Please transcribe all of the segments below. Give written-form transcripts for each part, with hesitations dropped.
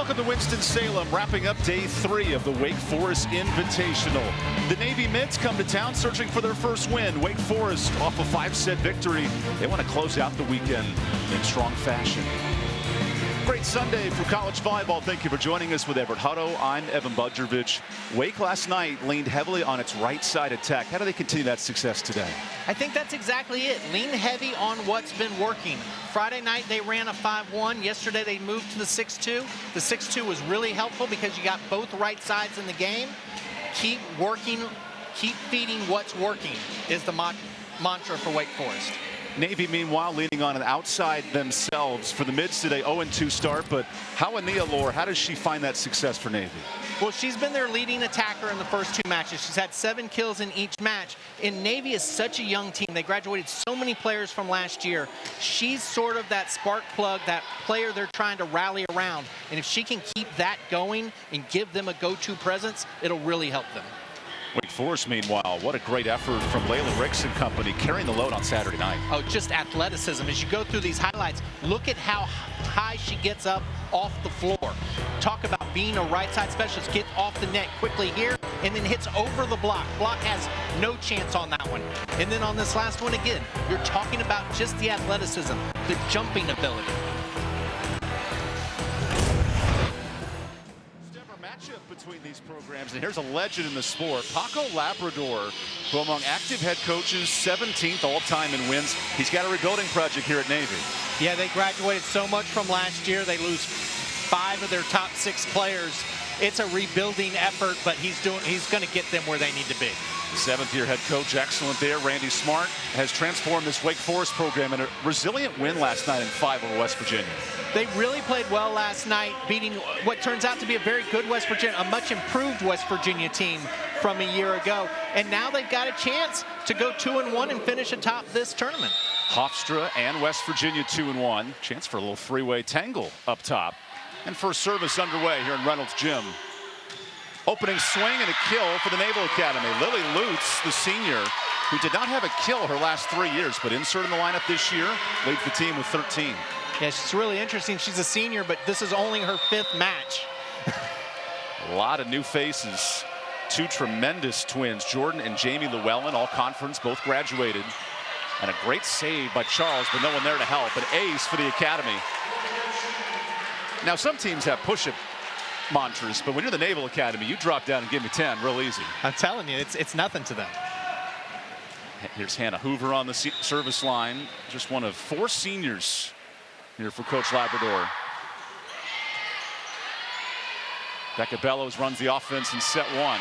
Welcome to Winston-Salem, wrapping up day 3 of the Wake Forest Invitational. The Navy Mids come to town searching for their first win. Wake Forest off a 5-set victory. They want to close out the weekend in strong fashion. Great Sunday for college volleyball. Thank you for joining us with Everett Hutto. I'm EvanBudrovich. Wake last night leaned heavily on its right side attack. How do they continue that success today? I think that's exactly it. Lean heavy on what's been working. Friday night they ran a 5-1. Yesterday they moved to the 6-2. The 6-2 was really helpful because you got both right sides in the game. Keep working, keep feeding what's working is the mantra for Wake Forest. Navy, meanwhile, leaning on an outside themselves for the Mids today. 0-2 start, but Hawanialor, how does she find that success for Navy? Well, she's been their leading attacker in the first 2 matches. She's had 7 kills in each match. And Navy is such a young team. They graduated so many players from last year. She's sort of that spark plug, that player they're trying to rally around. And if she can keep that going and give them a go-to presence, it'll really help them. Wake Forest, meanwhile, what a great effort from Layla Ricks and company, carrying the load on Saturday night. Oh, just athleticism. As you go through these highlights, look at how high she gets up off the floor. Talk about being a right side specialist. Gets off the net quickly here and then hits over the block. Block has no chance on that one. And then on this last one again, you're talking about just the athleticism, the jumping ability. Matchup between these programs, and here's a legend in the sport, Paco Labrador, who among active head coaches, 17th all-time in wins. He's got a rebuilding project here at Navy. Yeah, they graduated so much from last year. They lose 5 of their top 6 players. It's a rebuilding effort, but he's going to get them where they need to be. The 7th-year head coach, excellent there. Randy Smart has transformed this Wake Forest program in a resilient win last night in 5 over West Virginia. They really played well last night, beating what turns out to be a very good West Virginia, a much improved West Virginia team from a year ago. And now they've got a chance to go 2-1 and finish atop this tournament. Hofstra and West Virginia 2-1. Chance for a little 3-way tangle up top. And first service underway here in Reynolds Gym. Opening swing and a kill for the Naval Academy. Lily Lutz, the senior, who did not have a kill her last 3 years, but inserted in the lineup this year, leads the team with 13. Yeah, she's really interesting. She's a senior, but this is only her 5th match. A lot of new faces. 2 tremendous twins, Jordan and Jamie Llewellyn, all conference, both graduated. And a great save by Charles, but no one there to help. An ace for the Academy. Now, some teams have push-up mantras, but when you're the Naval Academy, you drop down and give me 10 real easy. I'm telling you, it's nothing to them. Here's Hannah Hoover on the service line. Just one of 4 seniors here for Coach Labrador. Becca Bellows runs the offense in set 1.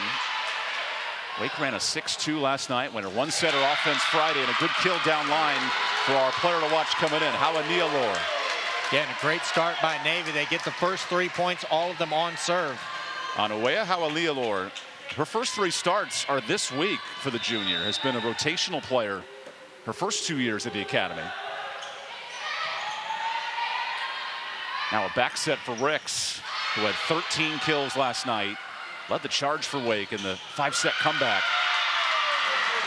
Wake ran a 6-2 last night, went a 1-setter offense Friday, and a good kill down line for our player to watch coming in, Hawanialor. Yeah, and a great start by Navy. They get the first 3 points, all of them on serve. Anuea Hawanialor, her first 3 starts are this week for the junior, has been a rotational player her first 2 years at the Academy. Now a back set for Ricks, who had 13 kills last night, led the charge for Wake in the 5-set comeback.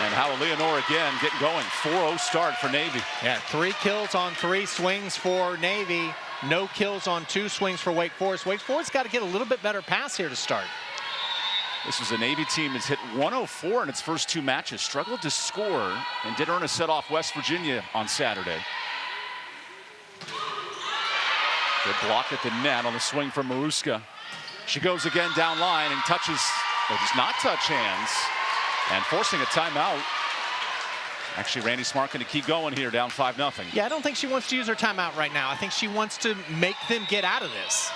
And Hawanialor again getting going. 4-0 start for Navy. Yeah, 3 kills on 3 swings for Navy. No kills on 2 swings for Wake Forest. Wake Forest got to get a little bit better pass here to start. This is a Navy team that's hit 104 in its first 2 matches. Struggled to score and did earn a set off West Virginia on Saturday. Good block at the net on the swing from Maruska. She goes again down line and touches, or does not touch hands, and forcing a timeout. Actually, Randy Smart going to keep going here, down 5-0. Yeah, I don't think she wants to use her timeout right now. I think she wants to make them get out of this.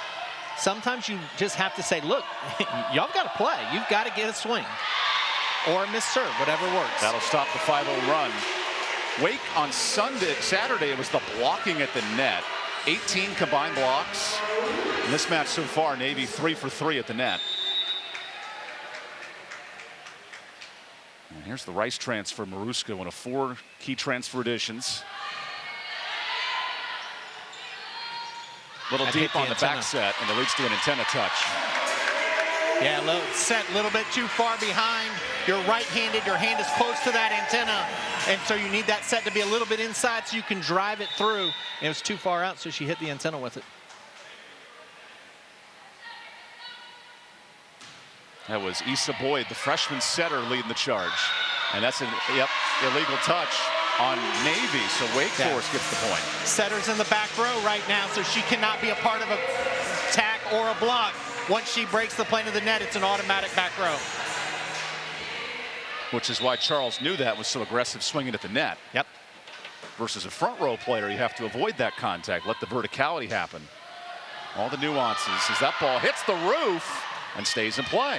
Sometimes you just have to say, look, y'all got to play. You've got to get a swing or a missed serve, whatever works. That'll stop the 5-0 run. Wake on Saturday, it was the blocking at the net. 18 combined blocks. In this match so far, Navy 3 for 3 at the net. And here's the Rice transfer, Maruska, one of 4 key transfer additions. Little deep on the back set, and it leads to an antenna touch. Yeah, set a little bit too far behind. You're right-handed, your hand is close to that antenna, and so you need that set to be a little bit inside so you can drive it through. And it was too far out, so she hit the antenna with it. That was Issa Boyd, the freshman setter, leading the charge. And that's an illegal touch on Navy, so Wake Forest gets the point. Setter's in the back row right now, so she cannot be a part of a tack or a block. Once she breaks the plane of the net, it's an automatic back row. Which is why Charles knew that, was so aggressive swinging at the net. Yep. Versus a front row player, you have to avoid that contact, let the verticality happen. All the nuances as that ball hits the roof and stays in play.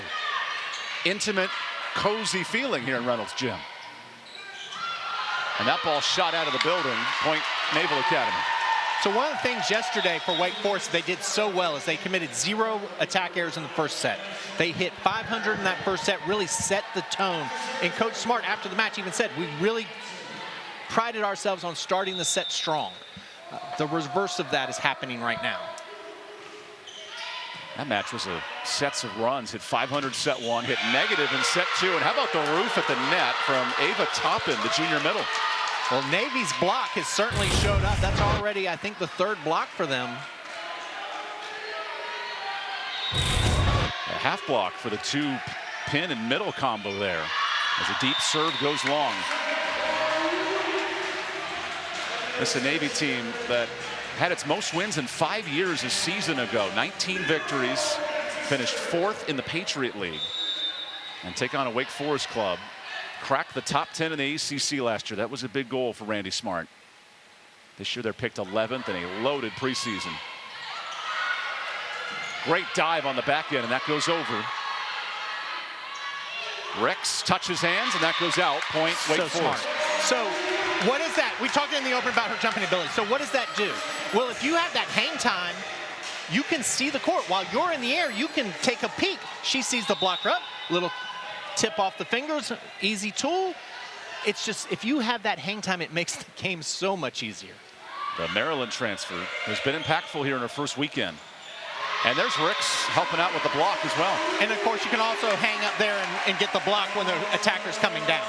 Intimate, cozy feeling here in Reynolds Gym. And that ball shot out of the building, point Naval Academy. So one of the things yesterday for Wake Forest they did so well is they committed 0 attack errors in the first set. They hit 500 in that first set, really set the tone. And Coach Smart, after the match, even said, we really prided ourselves on starting the set strong. The reverse of that is happening right now. That match was a sets of runs. Hit 500 set 1, hit negative in set 2. And how about the roof at the net from Ava Toppin, the junior middle? Well, Navy's block has certainly showed up. That's already, I think, the 3rd block for them. A half block for the 2 pin and middle combo there as a deep serve goes long. This is a Navy team that had its most wins in 5 years a season ago. 19 victories, finished 4th in the Patriot League, and take on a Wake Forest club. Cracked the top 10 in the ACC last year. That was a big goal for Randy Smart. This year they're picked 11th in a loaded preseason. Great dive on the back end, and that goes over. Rex touches hands, and that goes out. Point Wake Forest. So what is that? We talked in the open about her jumping ability. So what does that do? Well, if you have that hang time, you can see the court. While you're in the air, you can take a peek. She sees the blocker up, little tip off the fingers, easy tool. It's just, if you have that hang time, it makes the game so much easier. The Maryland transfer has been impactful here in her first weekend. And there's Ricks helping out with the block as well. And of course, you can also hang up there and get the block when the attacker's coming down.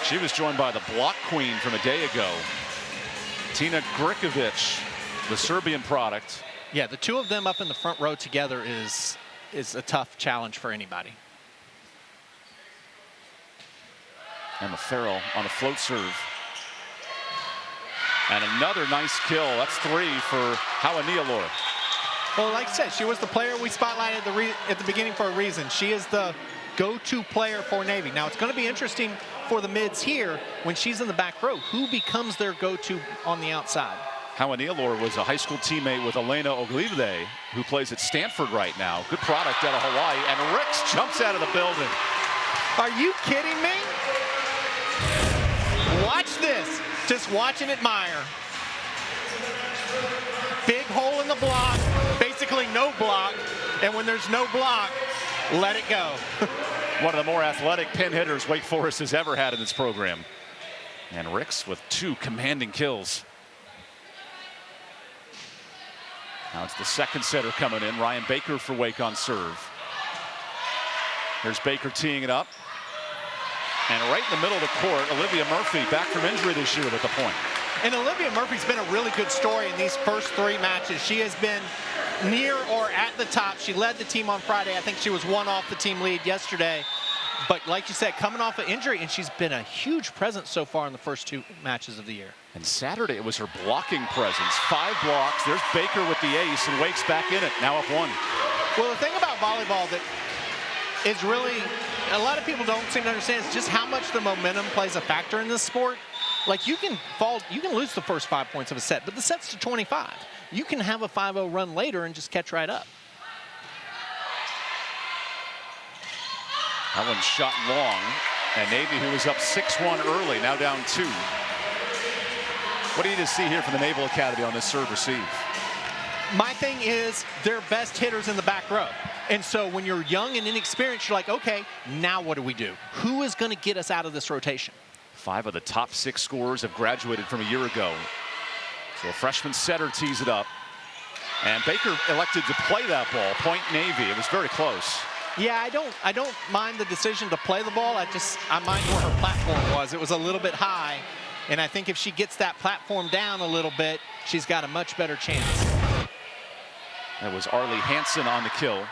She was joined by the block queen from a day ago, Tina Grikovic, the Serbian product. Yeah, the 2 of them up in the front row together is a tough challenge for anybody. Emma Farrell on a float serve. And another nice kill. That's 3 for Hawanialor. Well, like I said, she was the player we spotlighted at the beginning for a reason. She is the go-to player for Navy. Now, it's going to be interesting for the mids here when she's in the back row. Who becomes their go-to on the outside? Hawanialor was a high school teammate with Elena Oglivde, who plays at Stanford right now. Good product out of Hawaii. And Ricks jumps out of the building. Are you kidding me? Watch this. Just watch and admire. Big hole in the block. Basically no block. And when there's no block, let it go. One of the more athletic pin hitters Wake Forest has ever had in this program. And Ricks with 2 commanding kills. Now it's the second setter coming in. Ryan Baker for Wake on serve. Here's Baker teeing it up. And right in the middle of the court, Olivia Murphy, back from injury this year with the point. And Olivia Murphy's been a really good story in these first 3 matches. She has been near or at the top. She led the team on Friday. I think she was 1 off the team lead yesterday. But like you said, coming off an injury, and she's been a huge presence so far in the first 2 matches of the year. And Saturday, it was her blocking presence. 5 blocks. There's Baker with the ace, and Wake's back in it, now up 1. Well, the thing about volleyball that is really, a lot of people don't seem to understand is just how much the momentum plays a factor in this sport. Like, you can lose the first 5 points of a set, but the set's to 25. You can have a 5-0 run later and just catch right up. That one shot long, and Navy, who was up 6-1 early, now down 2. What do you just see here from the Naval Academy on this serve receive? My thing is their best hitters in the back row. And so when you're young and inexperienced, you're like, okay, now what do we do? Who is going to get us out of this rotation? 5 of the top 6 scorers have graduated from a year ago. So a freshman setter tees it up. And Baker elected to play that ball. Point Navy. It was very close. Yeah, I don't mind the decision to play the ball. I mind where her platform was. It was a little bit high. And I think if she gets that platform down a little bit, she's got a much better chance. That was Arlie Hansen on the kill.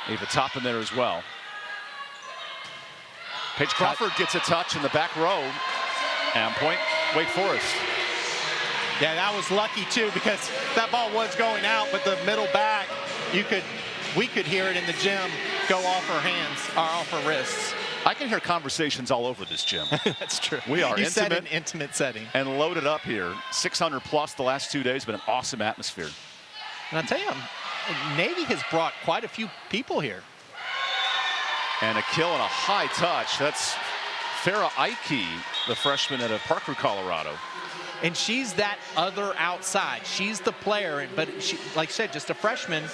Ava Toppin there as well. Paige Crawford gets a touch in the back row. And point, Wake Forest. Yeah, that was lucky too, because that ball was going out, but the middle back, we could hear it in the gym go off her hands, or off her wrists. I can hear conversations all over this gym. That's true. We are you intimate. said an intimate setting. And loaded up here. 600 plus the last 2 days, but an awesome atmosphere. And I'll tell you, Navy has brought quite a few people here. And a kill and a high touch. That's Farrah Ike, the freshman out of Parker, Colorado. And she's that other outside. She's the player, but she, like I said, just a freshman.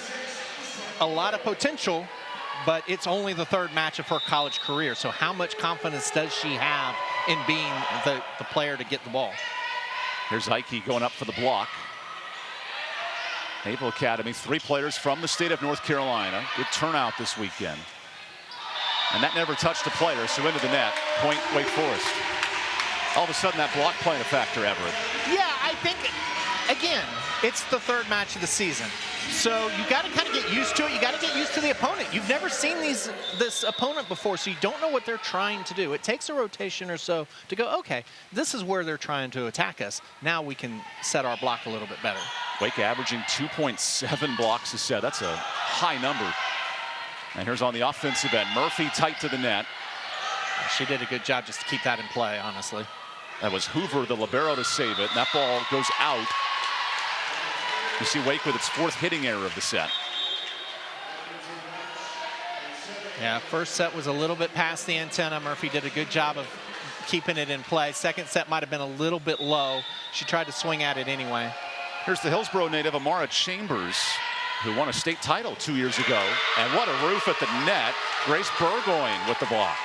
A lot of potential, but it's only the third match of her college career. So how much confidence does she have in being the player to get the ball? Here's Ike going up for the block. Naval Academy, 3 players from the state of North Carolina. Good turnout this weekend. And that never touched a player, so into the net. Point, Wake Forest. All of a sudden, that block playing a factor, Everett. Yeah, I think, again, it's the third match of the season. So you got to kind of get used to it. You got to get used to the opponent. You've never seen this opponent before, so you don't know what they're trying to do. It takes a rotation or so to go, okay, this is where they're trying to attack us. Now we can set our block a little bit better. Wake averaging 2.7 blocks a set. That's a high number. And here's on the offensive end. Murphy tight to the net. She did a good job just to keep that in play, honestly. That was Hoover, the libero, to save it. And that ball goes out. You see Wake with its 4th hitting error of the set. Yeah, first set was a little bit past the antenna. Murphy did a good job of keeping it in play. Second set might have been a little bit low. She tried to swing at it anyway. Here's the Hillsborough native Amara Chambers, who won a state title 2 years ago. And what a roof at the net. Grace Burgoyne with the block.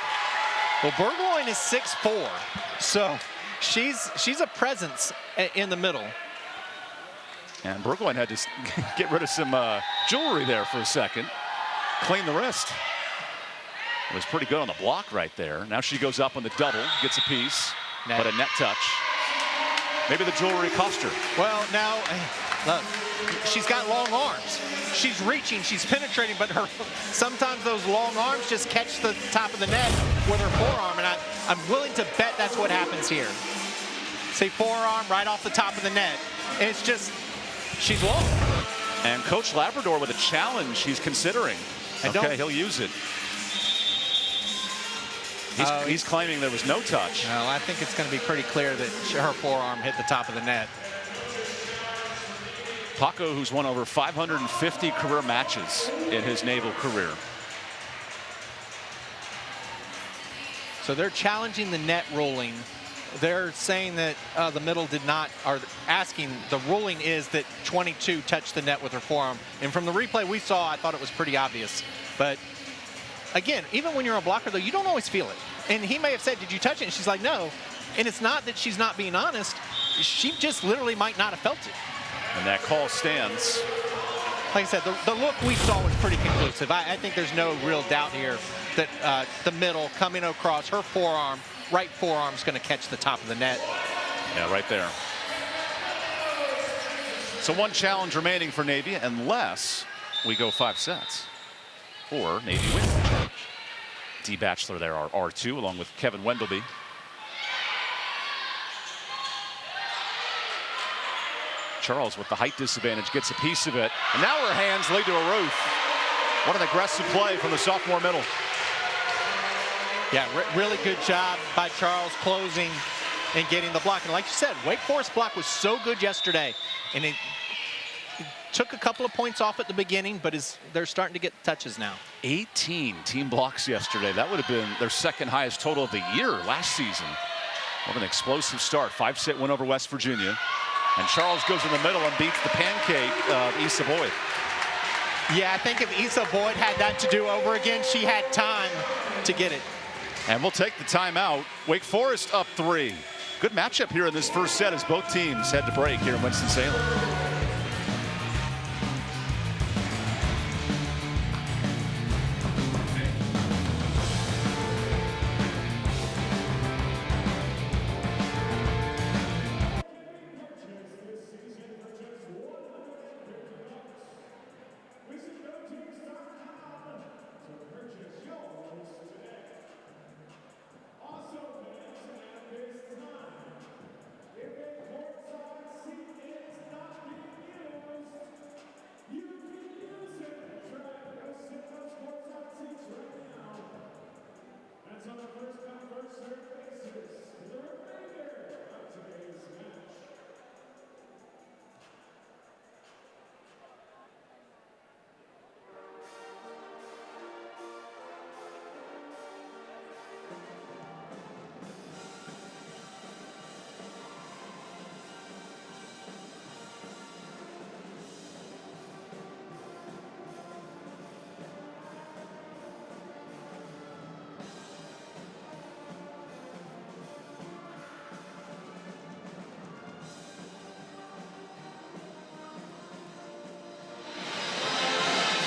Well, Burgoyne is 6'4", so she's a presence in the middle. And Burgoyne had to get rid of some jewelry there for a second. Clean the wrist. It was pretty good on the block right there. Now she goes up on the double, gets a piece, but a net touch. Maybe the jewelry cost her. Well, now, look, she's got long arms. She's reaching, she's penetrating, but sometimes those long arms just catch the top of the net with her forearm, and I'm willing to bet that's what happens here. See, forearm right off the top of the net. And it's just, she's long. And Coach Labrador with a challenge he's considering. And okay, he'll use it. He's claiming there was no touch. Well, I think it's going to be pretty clear that her forearm hit the top of the net. Paco, who's won over 550 career matches in his naval career. So they're challenging the net ruling. They're saying that the middle did not, or asking, the ruling is that 22 touched the net with her forearm. And from the replay we saw, I thought it was pretty obvious. But again, even when you're a blocker, though, you don't always feel it. And he may have said, did you touch it? And she's like, no. And it's not that she's not being honest. She just literally might not have felt it. And that call stands. Like I said, the look we saw was pretty conclusive. I think there's no real doubt here that the middle coming across her forearm, right forearm, is going to catch the top of the net. Yeah, right there. So one challenge remaining for Navy, unless we go 5 sets. Or Navy wins the challenge. D. Batchelor there, our R2, along with Kevin Wendelby. Charles with the height disadvantage gets a piece of it. And now her hands lead to a roof. What an aggressive play from the sophomore middle. Yeah, really good job by Charles closing and getting the block. And like you said, Wake Forest block was so good yesterday. And it took a couple of points off at the beginning, but they're starting to get touches now. 18 team blocks yesterday. That would have been their second highest total of the year last season. What an explosive start. 5-set win over West Virginia. And Charles goes in the middle and beats the pancake of Issa Boyd. Yeah, I think if Issa Boyd had that to do over again, she had time to get it. And we'll take the timeout. Wake Forest up 3. Good matchup here in this first set as both teams head to break here in Winston-Salem.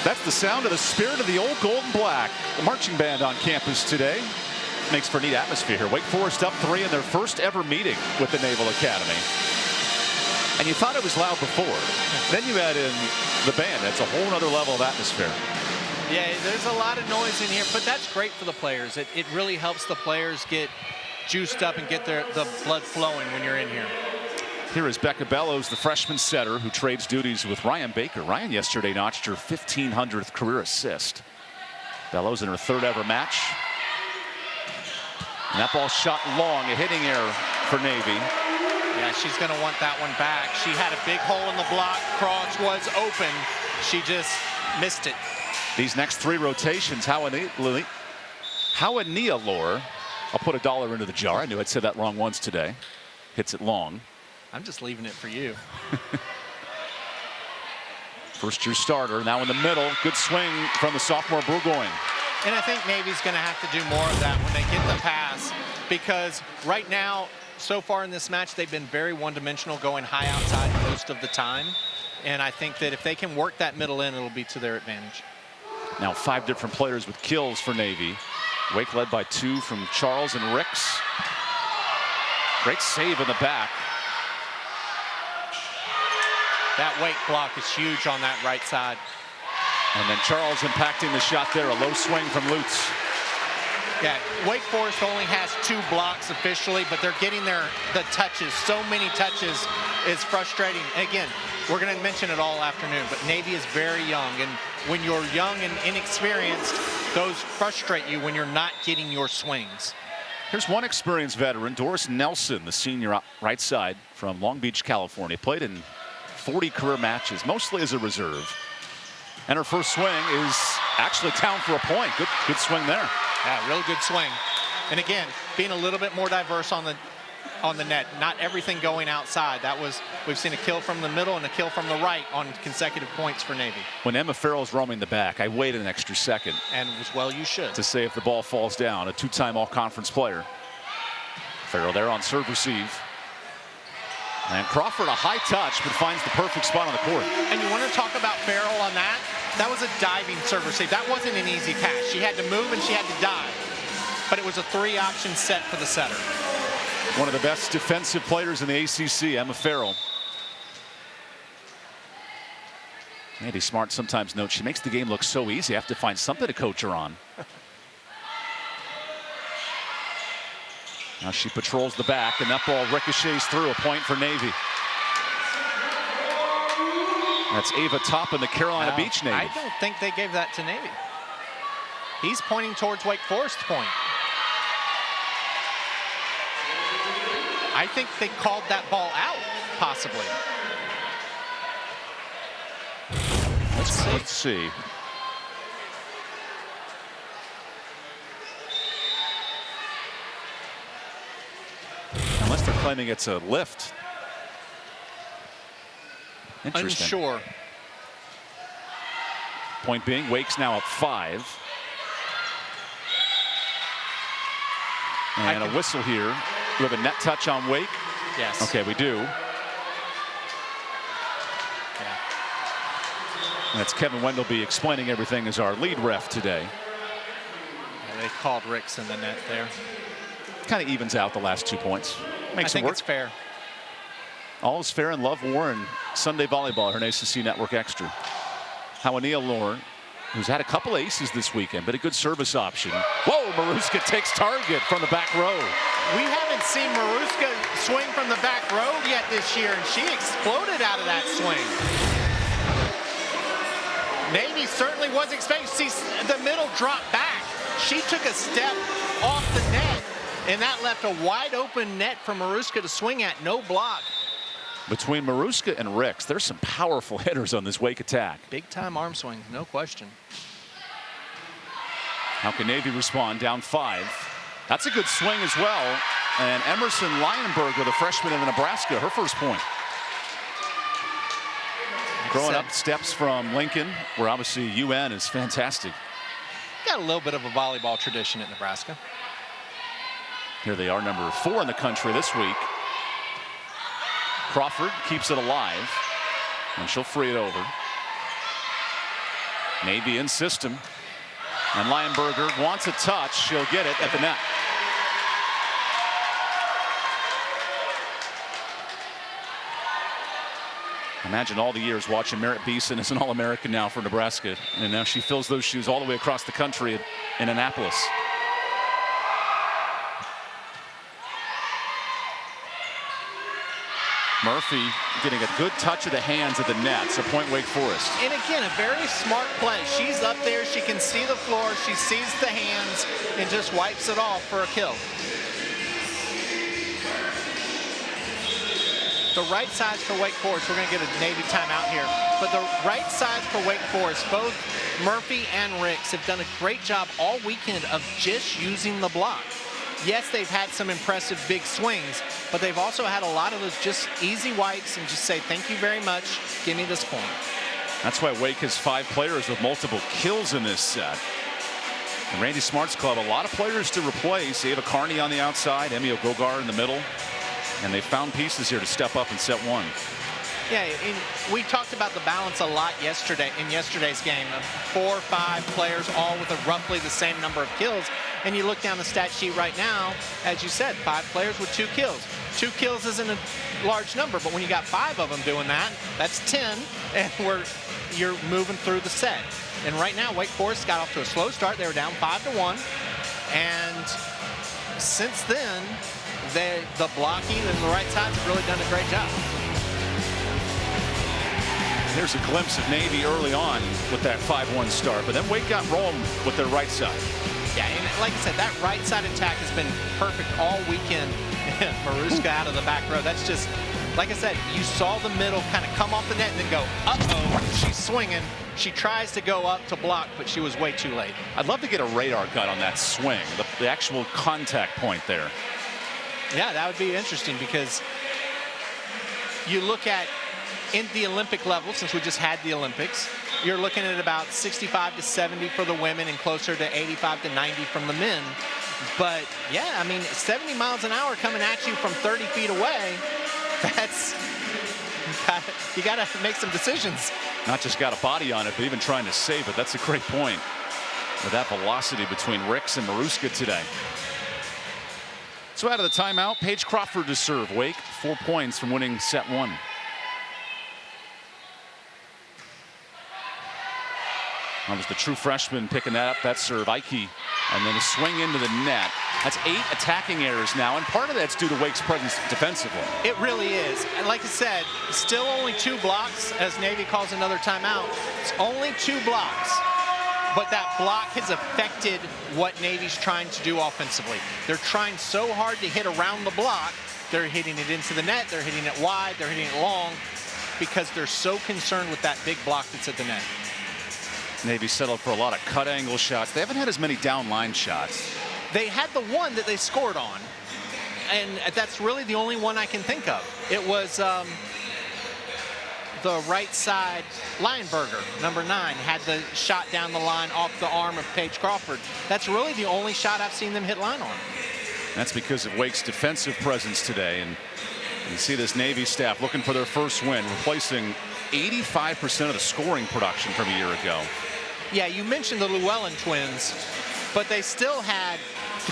That's the sound of the spirit of the old gold and black. The marching band on campus today. Makes for a neat atmosphere here. Wake Forest up 3 in their first ever meeting with the Naval Academy. And you thought it was loud before. Then you add in the band. That's a whole other level of atmosphere. Yeah, there's a lot of noise in here, but that's great for the players. It really helps the players get juiced up and get the blood flowing when you're in here. Here is Becca Bellows, the freshman setter who trades duties with Ryan Baker. Ryan yesterday notched her 1,500th career assist. Bellows in her 3rd ever match. And that ball shot long, a hitting error for Navy. Yeah, she's going to want that one back. She had a big hole in the block. Cross was open. She just missed it. These next 3 rotations, Hawani'a Lore. I'll put $1 into the jar. I knew I'd said that wrong once today. Hits it long. I'm just leaving it for you. First-year starter, now in the middle. Good swing from the sophomore Burgoyne. And I think Navy's going to have to do more of that when they get the pass, because right now, so far in this match, they've been very one-dimensional, going high outside most of the time. And I think that if they can work that middle in, it'll be to their advantage. Now 5 different players with kills for Navy. Wake led by 2 from Charles and Ricks. Great save in the back. That Wake block is huge on that right side. And then Charles impacting the shot there. A low swing from Lutz. Yeah, Wake Forest only has 2 blocks officially, but they're getting the touches. So many touches is frustrating. Again, we're going to mention it all afternoon, but Navy is very young. And when you're young and inexperienced, those frustrate you when you're not getting your swings. Here's one experienced veteran, Doris Nelson, the senior right side from Long Beach, California. Played in 40 career matches, mostly as a reserve. And her first swing is actually down for a point. Good swing there. Yeah, real good swing. And again, being a little bit more diverse on the net. Not everything going outside. We've seen a kill from the middle and a kill from the right on consecutive points for Navy. When Emma Farrell's roaming the back, I waited an extra second. And well, you should. To say if the ball falls down. A 2-time all-conference player. Farrell there on serve receive. And Crawford a high touch, but finds the perfect spot on the court. And you want to talk about Farrell on that? That was a diving serve receive. That wasn't an easy pass. She had to move and she had to dive. But it was a 3-option set for the setter. One of the best defensive players in the ACC, Emma Farrell. Andy Smart sometimes notes she makes the game look so easy. I have to find something to coach her on. Now she patrols the back, and that ball ricochets through. A point for Navy. That's Ava Toppin, the Carolina Beach native. I don't think they gave that to Navy. He's pointing towards Wake Forest's point. I think they called that ball out, possibly. Let's see. Unless they're claiming it's a lift. Interesting. Unsure. Point being, Wake's now up 5. And a whistle here. We have a net touch on Wake. Yes. Okay, we do. Yeah. That's Kevin Wendelby explaining everything as our lead ref today. Yeah, they called Ricks in the net there. Kind of evens out the last 2 points. Makes I think it work. it's fair. All is fair in Love Warren Sunday Volleyball, her ACC Network Extra. Hawani'a Lore, who's had a couple aces this weekend, but a good service option. Whoa, Maruska takes target from the back row. We haven't seen Maruska swing from the back row yet this year, and she exploded out of that swing. Navy certainly was expecting to see the middle drop back. She took a step off the net, and that left a wide open net for Maruska to swing at, no block. Between Maruska and Ricks, there's some powerful hitters on this Wake attack. Big time arm swing, no question. How can Navy respond? Down 5. That's a good swing as well. And Emerson Lionberger, the freshman in Nebraska, her first point. Growing up steps from Lincoln, where obviously UN is fantastic. Got a little bit of a volleyball tradition at Nebraska. Here they are, number 4 in the country this week. Crawford keeps it alive, and she'll free it over. Navy in system. And Lionberger wants a touch. She'll get it at the net. Imagine all the years watching Merritt Beeson as an All-American now for Nebraska. And now she fills those shoes all the way across the country in Annapolis. Murphy getting a good touch of the hands at the net. So point Wake Forest. And again, a very smart play. She's up there. She can see the floor. She sees the hands and just wipes it off for a kill. The right sides for Wake Forest, we're going to get a Navy timeout here, but the right sides for Wake Forest, both Murphy and Ricks have done a great job all weekend of just using the block. Yes, they've had some impressive big swings, but they've also had a lot of those just easy wipes and just say, thank you very much, give me this point. That's why Wake has 5 players with multiple kills in this set. And Randy Smart's club, a lot of players to replace. Ava Carney on the outside, Emil Gogar in the middle. And they found pieces here to step up in set 1. Yeah, we talked about the balance a lot yesterday in yesterday's game of 4 or 5 players all with roughly the same number of kills. And you look down the stat sheet right now, as you said, 5 players with 2 kills. 2 kills isn't a large number, but when you got 5 of them doing that, that's 10, and you're moving through the set. And right now, Wake Forest got off to a slow start. They were down 5-1, and since then, the blocking and the right sides have really done a great job. There's a glimpse of Navy early on with that 5-1 start, but then Wake got rolling with their right side. Yeah, and like I said, that right side attack has been perfect all weekend. Maruska out of the back row. That's just, like I said, you saw the middle kind of come off the net and then go, uh-oh, she's swinging. She tries to go up to block, but she was way too late. I'd love to get a radar cut on that swing, the actual contact point there. Yeah, that would be interesting because you look at in the Olympic level, since we just had the Olympics, you're looking at about 65 to 70 for the women and closer to 85 to 90 from the men. But yeah, I mean, 70 miles an hour coming at you from 30 feet away, that's, you got to make some decisions. Not just got a body on it, but even trying to save it. That's a great point. With that velocity between Ricks and Maruska today. So out of the timeout, Paige Crawford to serve. Wake 4 points from winning set 1. That was the true freshman picking that up, that serve, Ike, and then a swing into the net. That's 8 attacking errors now, and part of that's due to Wake's presence defensively. It really is. And like I said, still only 2 blocks as Navy calls another timeout. It's only 2 blocks, but that block has affected what Navy's trying to do offensively. They're trying so hard to hit around the block. They're hitting it into the net, they're hitting it wide, they're hitting it long, because they're so concerned with that big block that's at the net. Navy settled for a lot of cut angle shots. They haven't had as many down line shots. They had the one that they scored on, and that's really the only one I can think of. It was the right side, Lionberger, number 9, had the shot down the line off the arm of Paige Crawford. That's really the only shot I've seen them hit line on. That's because of Wake's defensive presence today. And you see this Navy staff looking for their first win, replacing 85% of the scoring production from a year ago. Yeah, you mentioned the Llewellyn twins, but they still had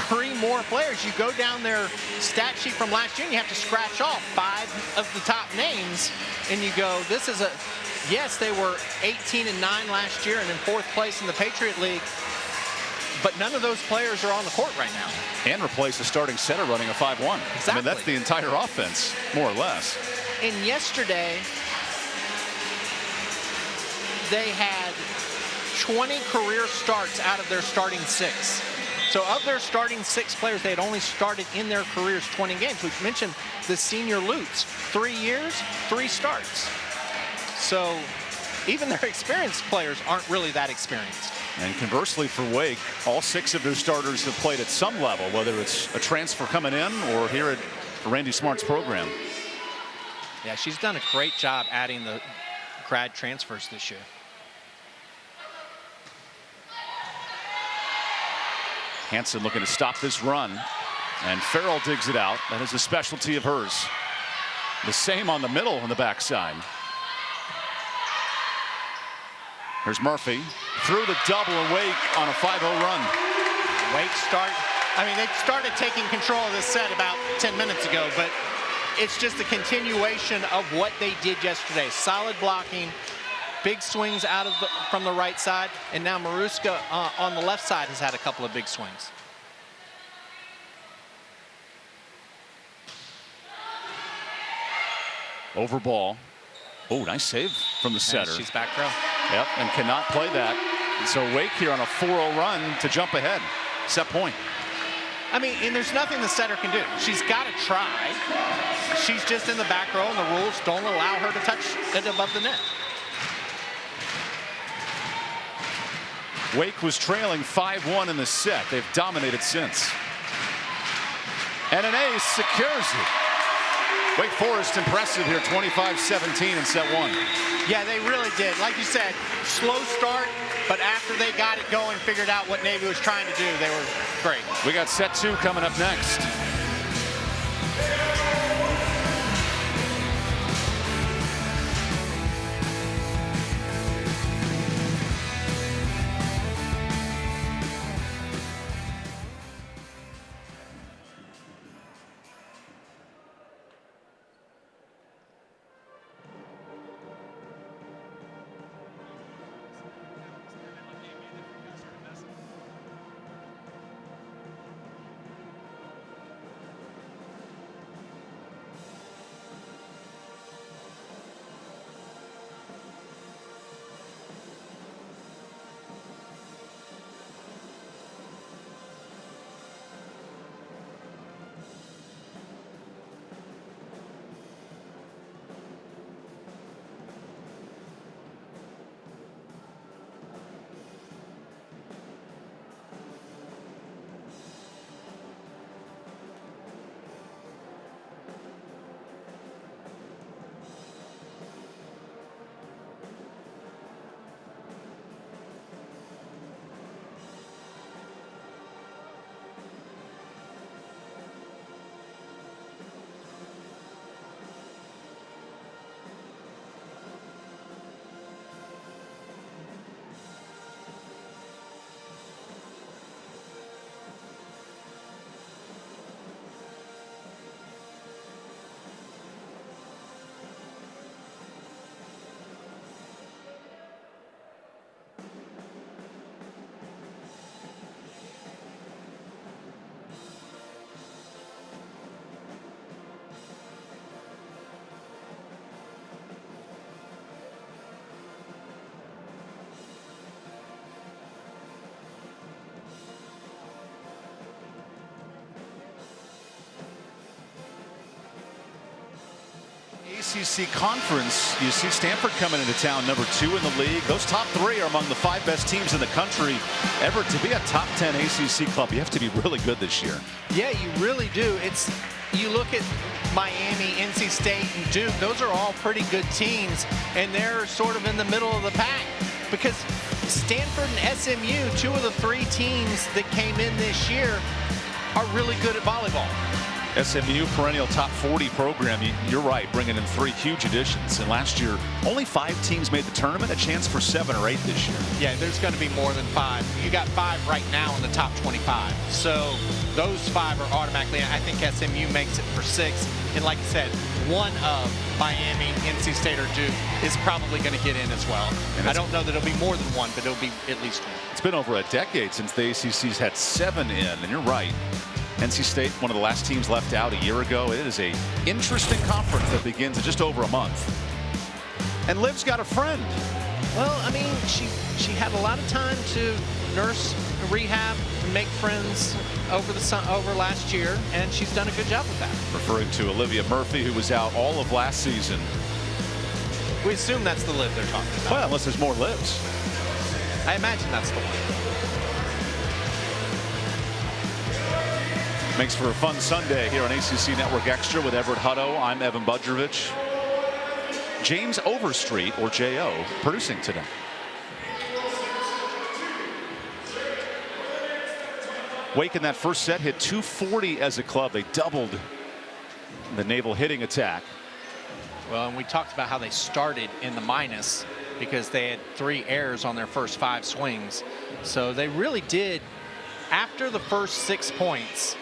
3 more players. You go down their stat sheet from last year and you have to scratch off 5 of the top names, and you go, this is a, yes, they were 18-9 last year and in 4th place in the Patriot League, but none of those players are on the court right now. And replace a starting center running a 5-1. Exactly. I mean, that's the entire offense, more or less. And yesterday, they had 20 career starts out of their starting 6. So of their starting 6 players, they had only started in their careers 20 games. We've mentioned the senior Lutz, 3 years, 3 starts. So even their experienced players aren't really that experienced. And conversely for Wake, all 6 of their starters have played at some level, whether it's a transfer coming in or here at Randy Smart's program. Yeah, she's done a great job adding the grad transfers this year. Hansen looking to stop this run, and Farrell digs it out. That is a specialty of hers. The same on the middle on the backside. Here's Murphy through the double, and Wake on a 5-0 run. Wake they started taking control of this set about 10 minutes ago, but it's just a continuation of what they did yesterday. Solid blocking, big swings from the right side, and now Maruska on the left side has had a couple of big swings. Over ball. Oh, nice save from the setter. And she's back row. Yep, and cannot play that. So Wake here on a 4-0 run to jump ahead. Set point. And there's nothing the setter can do. She's got to try. She's just in the back row, and the rules don't allow her to touch it above the net. Wake was trailing 5-1 in the set. They've dominated since. And an ace secures it. Wake Forest impressive here, 25-17 in set one. Yeah, they really did. Like you said, slow start, but after they got it going, figured out what Navy was trying to do, they were great. We got set two coming up next. ACC Conference, you see Stanford coming into town, number 2 in the league. Those top 3 are among the 5 best teams in the country. Everett, to be a top 10 ACC club, you have to be really good this year. Yeah, you really do. You look at Miami, NC State, and Duke. Those are all pretty good teams, and they're sort of in the middle of the pack because Stanford and SMU, 2 of the 3 teams that came in this year, are really good at volleyball. SMU, perennial top 40 program. You're right, bringing in 3 huge additions. And last year, only 5 teams made the tournament. A chance for 7 or 8 this year. Yeah, there's going to be more than 5. You got 5 right now in the top 25. So those 5 are automatically. I think SMU makes it for 6. And like I said, one of Miami, NC State, or Duke is probably going to get in as well. I don't know that it'll be more than 1, but it'll be at least 1. It's been over a decade since the ACC's had 7 in, and you're right. NC State, one of the last teams left out a year ago. It is a interesting conference that begins in just over a month. And Liv's got a friend. Well, she had a lot of time to nurse, rehab, and make friends over last year, and she's done a good job with that. Referring to Olivia Murphy, who was out all of last season. We assume that's the Liv they're talking about. Well, unless there's more Livs. I imagine that's the one. Makes for a fun Sunday here on ACC Network Extra with Everett Hutto. I'm EvanBudrovich. James Overstreet, or J.O., producing today. Wake in that first set hit 240 as a club. They doubled the Naval hitting attack. Well, and we talked about how they started in the minus, because they had 3 errors on their first 5 swings. So they really did, after the first 6 points,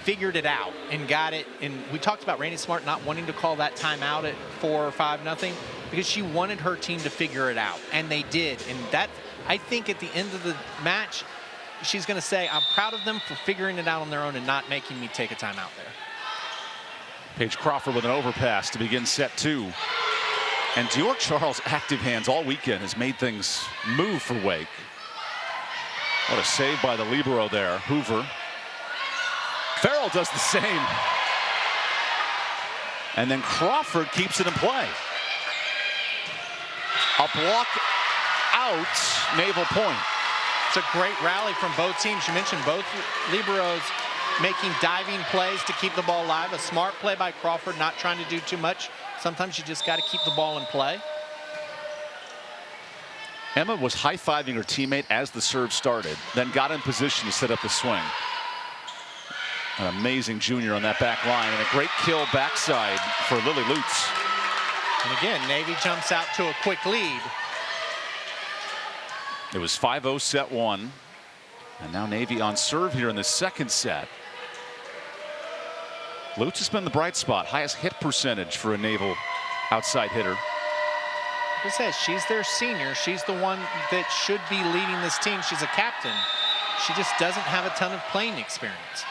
figured it out and got it. And we talked about Randy Smart not wanting to call that timeout at 4 or 5-0 because she wanted her team to figure it out, and they did. And that, I think at the end of the match, she's going to say, I'm proud of them for figuring it out on their own and not making me take a timeout there. Paige Crawford with an overpass to begin set 2. And Dior Charles' active hands all weekend has made things move for Wake. What a save by the libero there, Hoover. Farrell does the same. And then Crawford keeps it in play. A block out, Naval Point. It's a great rally from both teams. You mentioned both liberos making diving plays to keep the ball alive. A smart play by Crawford, not trying to do too much. Sometimes you just got to keep the ball in play. Emma was high-fiving her teammate as the serve started, then got in position to set up the swing. An amazing junior on that back line, and a great kill backside for Lily Lutz. And again, Navy jumps out to a quick lead. It was 5-0 set 1. And now Navy on serve here in the second set. Lutz has been the bright spot, highest hit percentage for a Naval outside hitter. Like I said, she's their senior. She's the one that should be leading this team. She's a captain. She just doesn't have a ton of playing experience.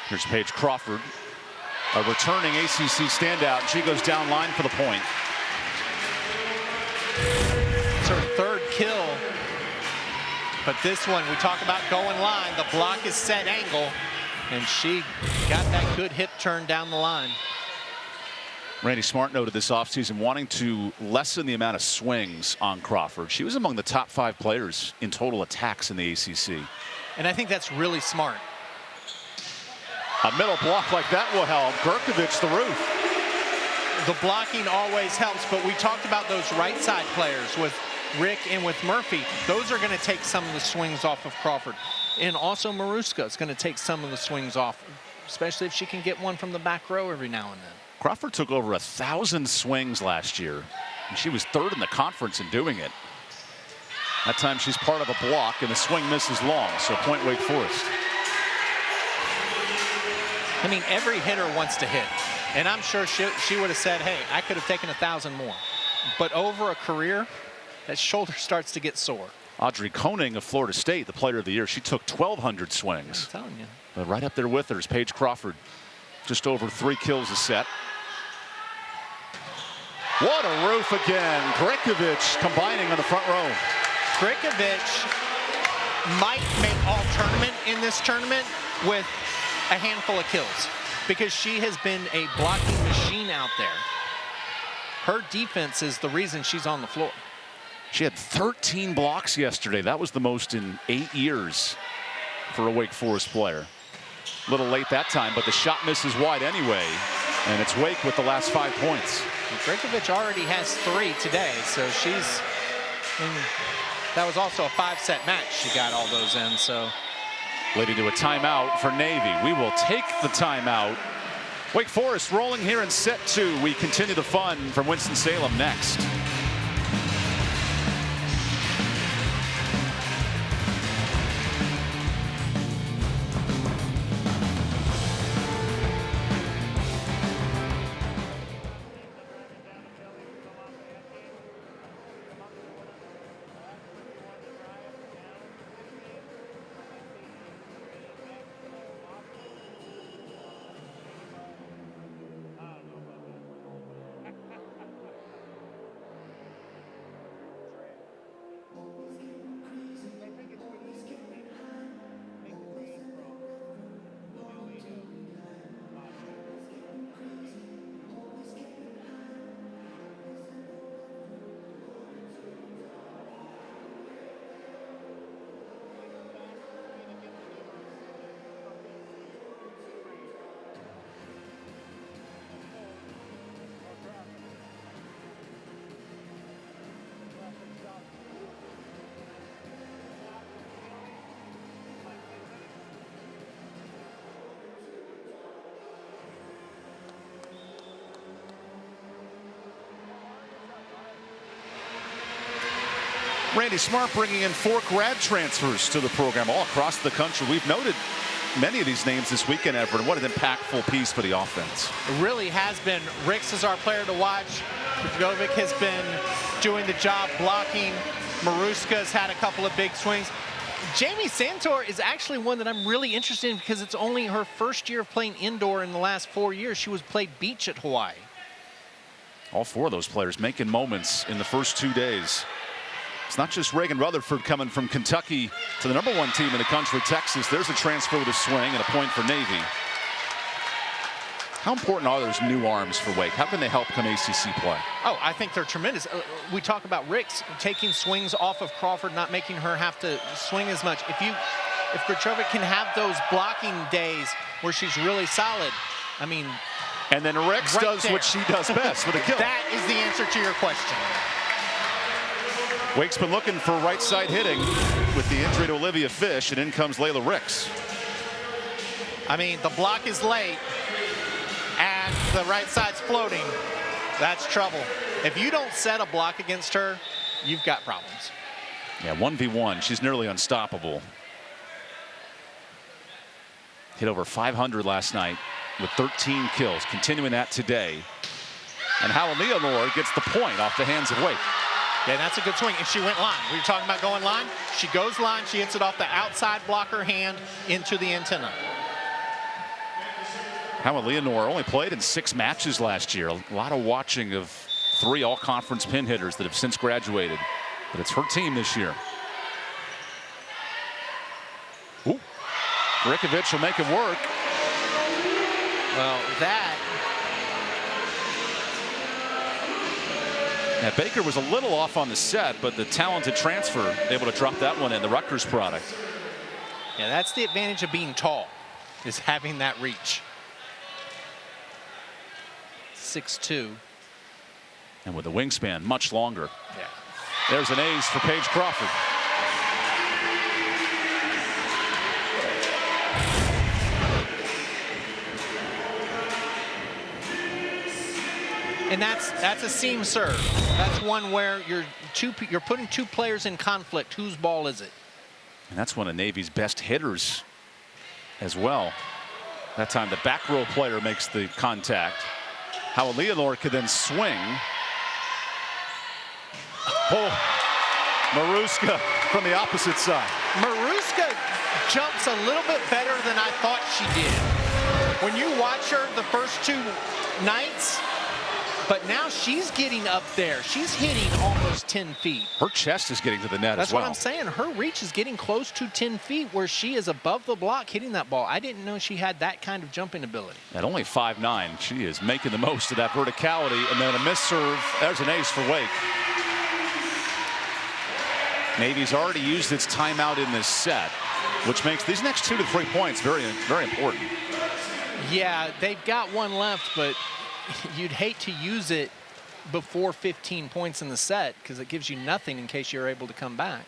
Here's Paige Crawford, a returning ACC standout. She goes down line for the point. It's her 3rd kill. But this one, we talk about going line. The block is set angle, and she got that good hip turn down the line. Randy Smart noted this offseason wanting to lessen the amount of swings on Crawford. She was among the top 5 players in total attacks in the ACC. And I think that's really smart. A middle block like that will help. Budrovich the roof. The blocking always helps, but we talked about those right side players with Rick and with Murphy. Those are going to take some of the swings off of Crawford. And also Maruska is going to take some of the swings off, especially if she can get one from the back row every now and then. Crawford took over 1,000 swings last year, and she was 3rd in the conference in doing it. That time she's part of a block, and the swing misses long, so point Wake Forest. I mean, every hitter wants to hit. And I'm sure she would have said, hey, I could have taken 1,000 more. But over a career, that shoulder starts to get sore. Audrey Koning of Florida State, the player of the year, she took 1,200 swings. I'm telling you. But right up there with her is Paige Crawford. Just over 3 kills a set. What a roof again. Budrovich combining on the front row. Budrovich might make all tournament in this tournament with a handful of kills because she has been a blocking machine out there. Her defense is the reason she's on the floor. She had 13 blocks yesterday. That was the most in 8 years for a Wake Forest player. A little late that time, but the shot misses wide anyway. And it's Wake with the last 5 points. Budrovich already has 3 today, so she's that was also a 5-set match. She got all those in, so. Leading to a timeout for Navy. We will take the timeout. Wake Forest rolling here in set 2. We continue the fun from Winston-Salem next. Randy Smart bringing in 4 grad transfers to the program all across the country. We've noted many of these names this weekend, Everett. What an impactful piece for the offense. It really has been. Ricks is our player to watch. Budrovich has been doing the job blocking. Maruska's had a couple of big swings. Jamie Santor is actually one that I'm really interested in because it's only her first year of playing indoor in the last 4 years. She was played beach at Hawaii. All 4 of those players making moments in the first 2 days. It's not just Reagan Rutherford coming from Kentucky to the #1 team in the country, Texas. There's a transfer with a swing and a point for Navy. How important are those new arms for Wake? How can they help come ACC play? Oh, I think they're tremendous. We talk about Ricks taking swings off of Crawford, not making her have to swing as much. If Budrovich can have those blocking days where she's really solid, I mean. And then Ricks right does there. what she does best with a kill. That is the answer to your question. Wake's been looking for right side hitting with the injury to Olivia Fish, and in comes Layla Ricks. I mean, the block is late, and the right side's floating. That's trouble. If you don't set a block against her, you've got problems. Yeah, 1v1. She's nearly unstoppable. Hit over 500 last night with 13 kills, continuing that today. And Howell Leonore gets the point off the hands of Wake. Yeah, that's a good swing. And she went line. We were talking about going line. She goes line. She hits it off the outside blocker hand into the antenna. Howell Leonore only played in 6 matches last year. A lot of watching of 3 all-conference pin hitters that have since graduated. But it's her team this year. Ooh. Rickovich will make it work. Well, that. Yeah, Baker was a little off on the set, but the talented transfer able to drop that one in, the Rutgers product. Yeah, that's the advantage of being tall, is having that reach. 6'2". And with a wingspan much longer. Yeah. There's an ace for Paige Crawford. And that's a seam serve. That's one where you're putting 2 players in conflict. Whose ball is it? And that's one of Navy's best hitters as well. That time the back row player makes the contact. Howell Leonore could then swing. Oh, Maruska from the opposite side. Maruska jumps a little bit better than I thought she did. When you watch her the first 2 nights, but now she's getting up there. She's hitting almost 10 feet. Her chest is getting to the net That's as well. what I'm saying. Her reach is getting close to 10 feet where she is above the block hitting that ball. I didn't know she had that kind of jumping ability. At only 5'9", she is making the most of that verticality. And then a miss serve. There's an ace for Wake. Navy's already used its timeout in this set, which makes these next 2 to 3 points very, very important. Yeah, they've got 1 left, but you'd hate to use it before 15 points in the set because it gives you nothing in case you're able to come back.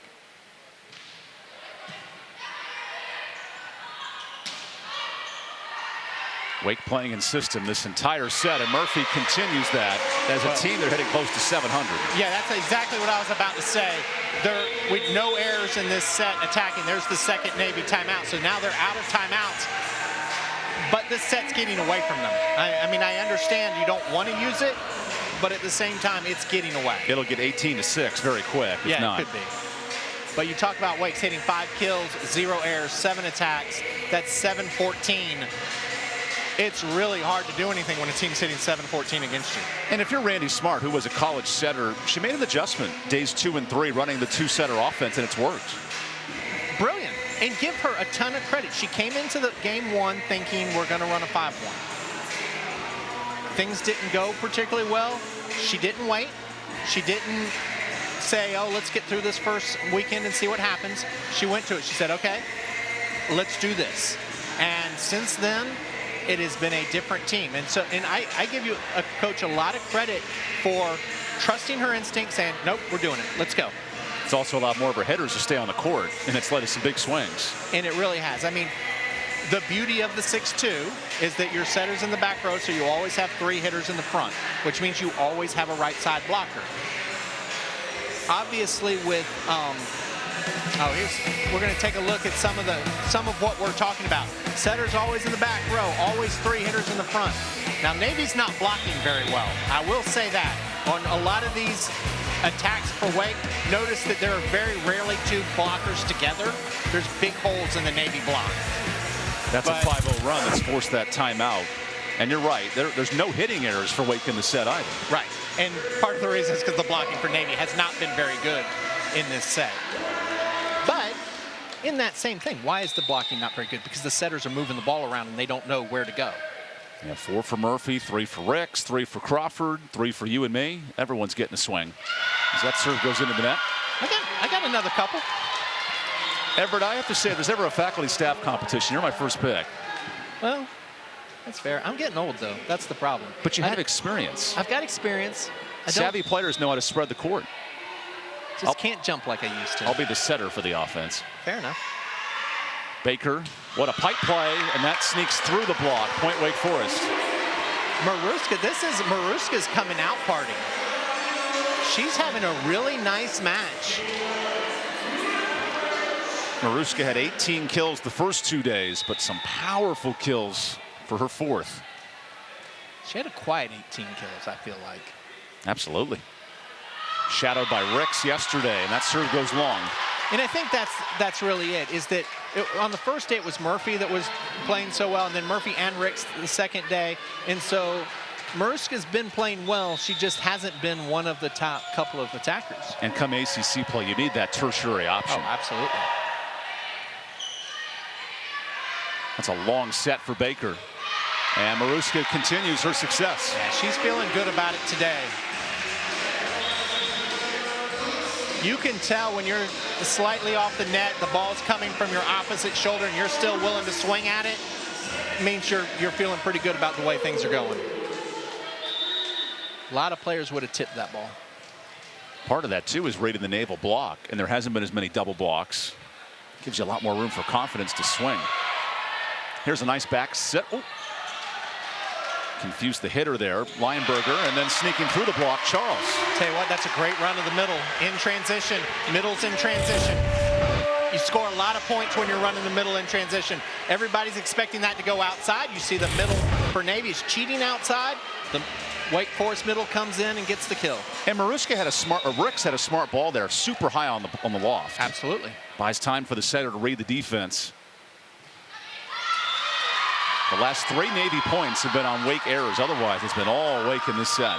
Wake playing in system this entire set, and Murphy continues that. As a team, they're hitting close to 700. Yeah, that's exactly what I was about to say. They're with no errors in this set attacking. There's the second Navy timeout. So now they're out of timeouts. But this set's getting away from them. I mean, I understand you don't want to use it, but at the same time, it's getting away. It'll get 18-6 very quick. Yeah, if not. it could be. But you talk about Wake's hitting 5 kills, 0 errors, 7 attacks. That's 714. It's really hard to do anything when a team's hitting 714 against you. And if you're Randy Smart, who was a college setter, she made an adjustment days 2 and 3 running the 2-setter offense, and it's worked. Brilliant. And give her a ton of credit. She came into the game 1 thinking we're going to run a 5-1. Things didn't go particularly well. She didn't wait. She didn't say, oh, let's get through this first weekend and see what happens. She went to it. She said, okay, let's do this. And since then, it has been a different team. And so, and I give you, a coach, a lot of credit for trusting her instinct, saying, nope, we're doing it. Let's go. It's also allowed more of her hitters to stay on the court, and it's led to some big swings. And it really has. I mean, the beauty of the 6-2 is that your setter's in the back row, so you always have 3 hitters in the front, which means you always have a right side blocker. obviously with we're going to take a look at some of what we're talking about. Setters always in the back row, always 3 hitters in the front. Now Navy's not blocking very well. I will say that. On a lot of these attacks for Wake, notice that there are very rarely 2 blockers together. There's big holes in the Navy block. That's a 5-0 run that's forced that timeout. And you're right, there's no hitting errors for Wake in the set either. Right, and part of the reason is because the blocking for Navy has not been very good in this set. But in that same thing, why is the blocking not very good? Because the setters are moving the ball around and they don't know where to go. Yeah, 4 for Murphy, 3 for Ricks, 3 for Crawford, 3 for you and me. Everyone's getting a swing. As that serve goes into the net. I got another couple. Everett, I have to say, if there's ever a faculty staff competition, you're my first pick. Well, that's fair. I'm getting old, though. That's the problem. But you have experience. I've got experience. Savvy players know how to spread the court. Just can't jump like I used to. I'll be the setter for the offense. Fair enough. Baker, what a pipe play, and that sneaks through the block. Point Wake Forest. Maruska, this is Maruska's coming out party. She's having a really nice match. Maruska had 18 kills the first 2 days, but some powerful kills for her 4th. She had a quiet 18 kills, I feel like. Absolutely. Shadowed by Ricks yesterday, and that serve goes long. And I think that's really it, is that on the first day it was Murphy that was playing so well, and then Murphy and Ricks the second day. And so Maruska's been playing well. She just hasn't been one of the top couple of attackers. And come ACC play, you need that tertiary option. Oh, absolutely. That's a long set for Baker. And Maruska continues her success. Yeah, she's feeling good about it today. You can tell when you're slightly off the net, the ball's coming from your opposite shoulder and you're still willing to swing at it. It means you're feeling pretty good about the way things are going. A lot of players would have tipped that ball. Part of that, too, is rating the naval block, and there hasn't been as many double blocks. Gives you a lot more room for confidence to swing. Here's a nice back set. Oh. Confused the hitter there, Lionberger, and then sneaking through the block, Charles. Tell you what, that's a great run of the middle. In transition, middle's in transition. You score a lot of points when you're running the middle in transition. Everybody's expecting that to go outside. You see the middle for Navy is cheating outside. The Wake Forest middle comes in and gets the kill. And Maruska had Ricks had a smart ball there, super high on the loft. Absolutely. Buys time for the setter to read the defense. The last 3 Navy points have been on Wake errors. Otherwise, it's been all Wake in this set.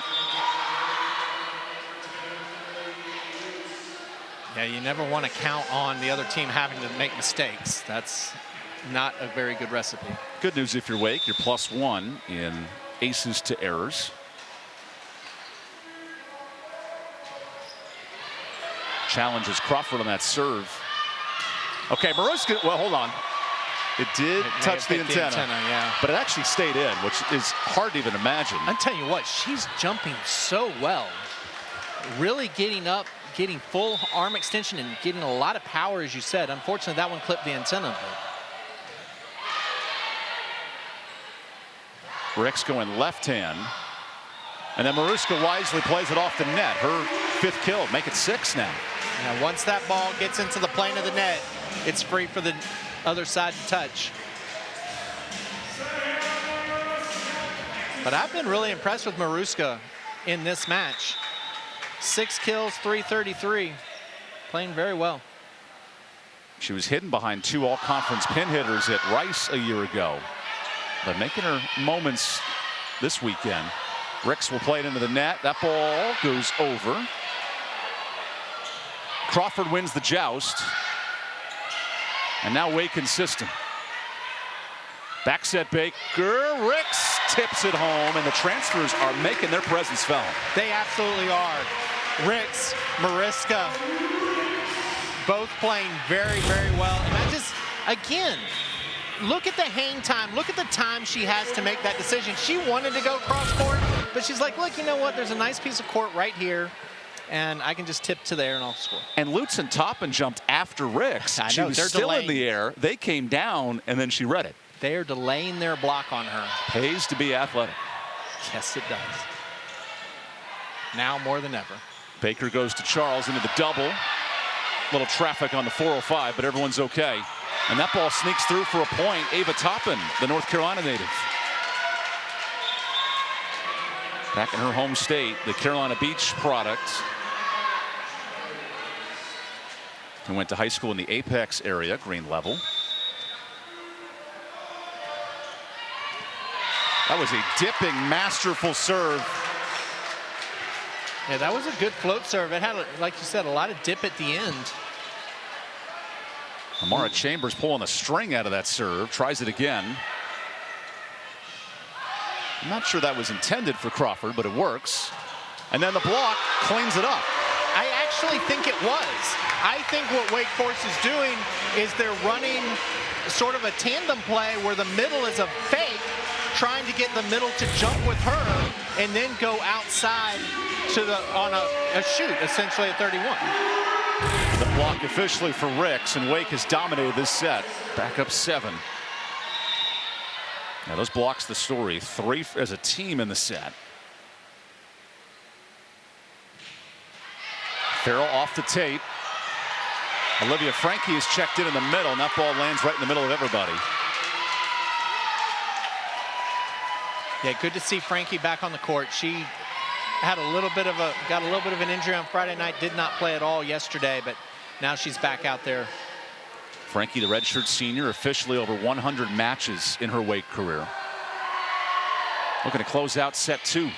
Yeah, you never want to count on the other team having to make mistakes. That's not a very good recipe. Good news if you're Wake, you're +1 in aces to errors. Challenges Crawford on that serve. Okay, Maruska, well, hold on. It did touch the antenna, yeah. But it actually stayed in, which is hard to even imagine. I'm telling you what, she's jumping so well. Really getting up, getting full arm extension and getting a lot of power, as you said. Unfortunately, that one clipped the antenna. Ricks going left hand. And then Maruska wisely plays it off the net. Her 5th kill, make it 6 now. Yeah, once that ball gets into the plane of the net, it's free for the other side to touch. But I've been really impressed with Maruska in this match. 6 kills, 333. Playing very well. She was hidden behind 2 all-conference pin hitters at Rice a year ago. But making her moments this weekend. Ricks will play it into the net. That ball goes over. Crawford wins the joust. And now Wake in system. Back set Baker. Ricks tips it home, and the transfers are making their presence felt. They absolutely are. Ricks, Maruska, both playing very, very well. And I just, again, look at the hang time. Look at the time she has to make that decision. She wanted to go cross court, but she's like, look, you know what? There's a nice piece of court right here, and I can just tip to there and I'll score. And Lutz and Toppin jumped after Ricks. She was still in the air. They came down, and then she read it. They are delaying their block on her. Pays to be athletic. Yes, it does. Now more than ever. Baker goes to Charles into the double. Little traffic on the 405, but everyone's okay. And that ball sneaks through for a point. Ava Toppin, the North Carolina native. Back in her home state, the Carolina Beach product. Who went to high school in the Apex area, green level. That was a dipping, masterful serve. Yeah, that was a good float serve. It had, like you said, a lot of dip at the end. Amara Chambers pulling the string out of that serve. Tries it again. I'm not sure that was intended for Crawford, but it works. And then the block cleans it up. I actually think it was. I think what Wake Forest is doing is they're running sort of a tandem play where the middle is a fake, trying to get the middle to jump with her and then go outside to the on a shoot, essentially a 31. The block officially for Ricks, and Wake has dominated this set. Back up 7. Now those blocks the story. 3 as a team in the set. Farrell off the tape. Olivia Frankie is checked in the middle, and that ball lands right in the middle of everybody. Yeah, good to see Frankie back on the court. She had got a little bit of an injury on Friday night, did not play at all yesterday, but now she's back out there. Frankie, the redshirt senior, officially over 100 matches in her Wake career. Looking to close out set 2.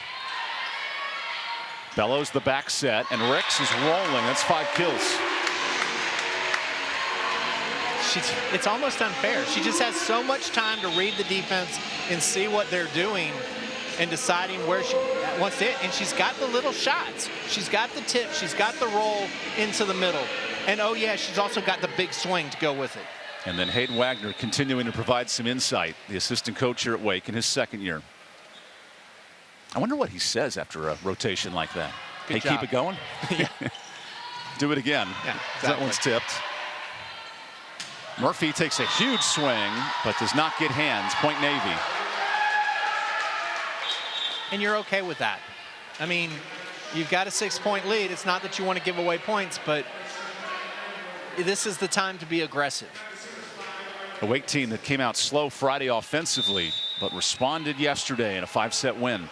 Bellows the back set, and Ricks is rolling. That's 5 kills. It's almost unfair. She just has so much time to read the defense and see what they're doing and deciding where she wants it. And she's got the little shots. She's got the tip. She's got the roll into the middle. And oh yeah, she's also got the big swing to go with it. And then Hayden Wagner continuing to provide some insight, the assistant coach here at Wake in his 2nd year. I wonder what he says after a rotation like that. Good hey, job. keep it going. Yeah. Do it again. Yeah, exactly. That one's tipped. Murphy takes a huge swing, but does not get hands. Point Navy. And you're okay with that. I mean, you've got a 6-point lead. It's not that you want to give away points, but this is the time to be aggressive. A Wake team that came out slow Friday offensively, but responded yesterday in a 5-set win.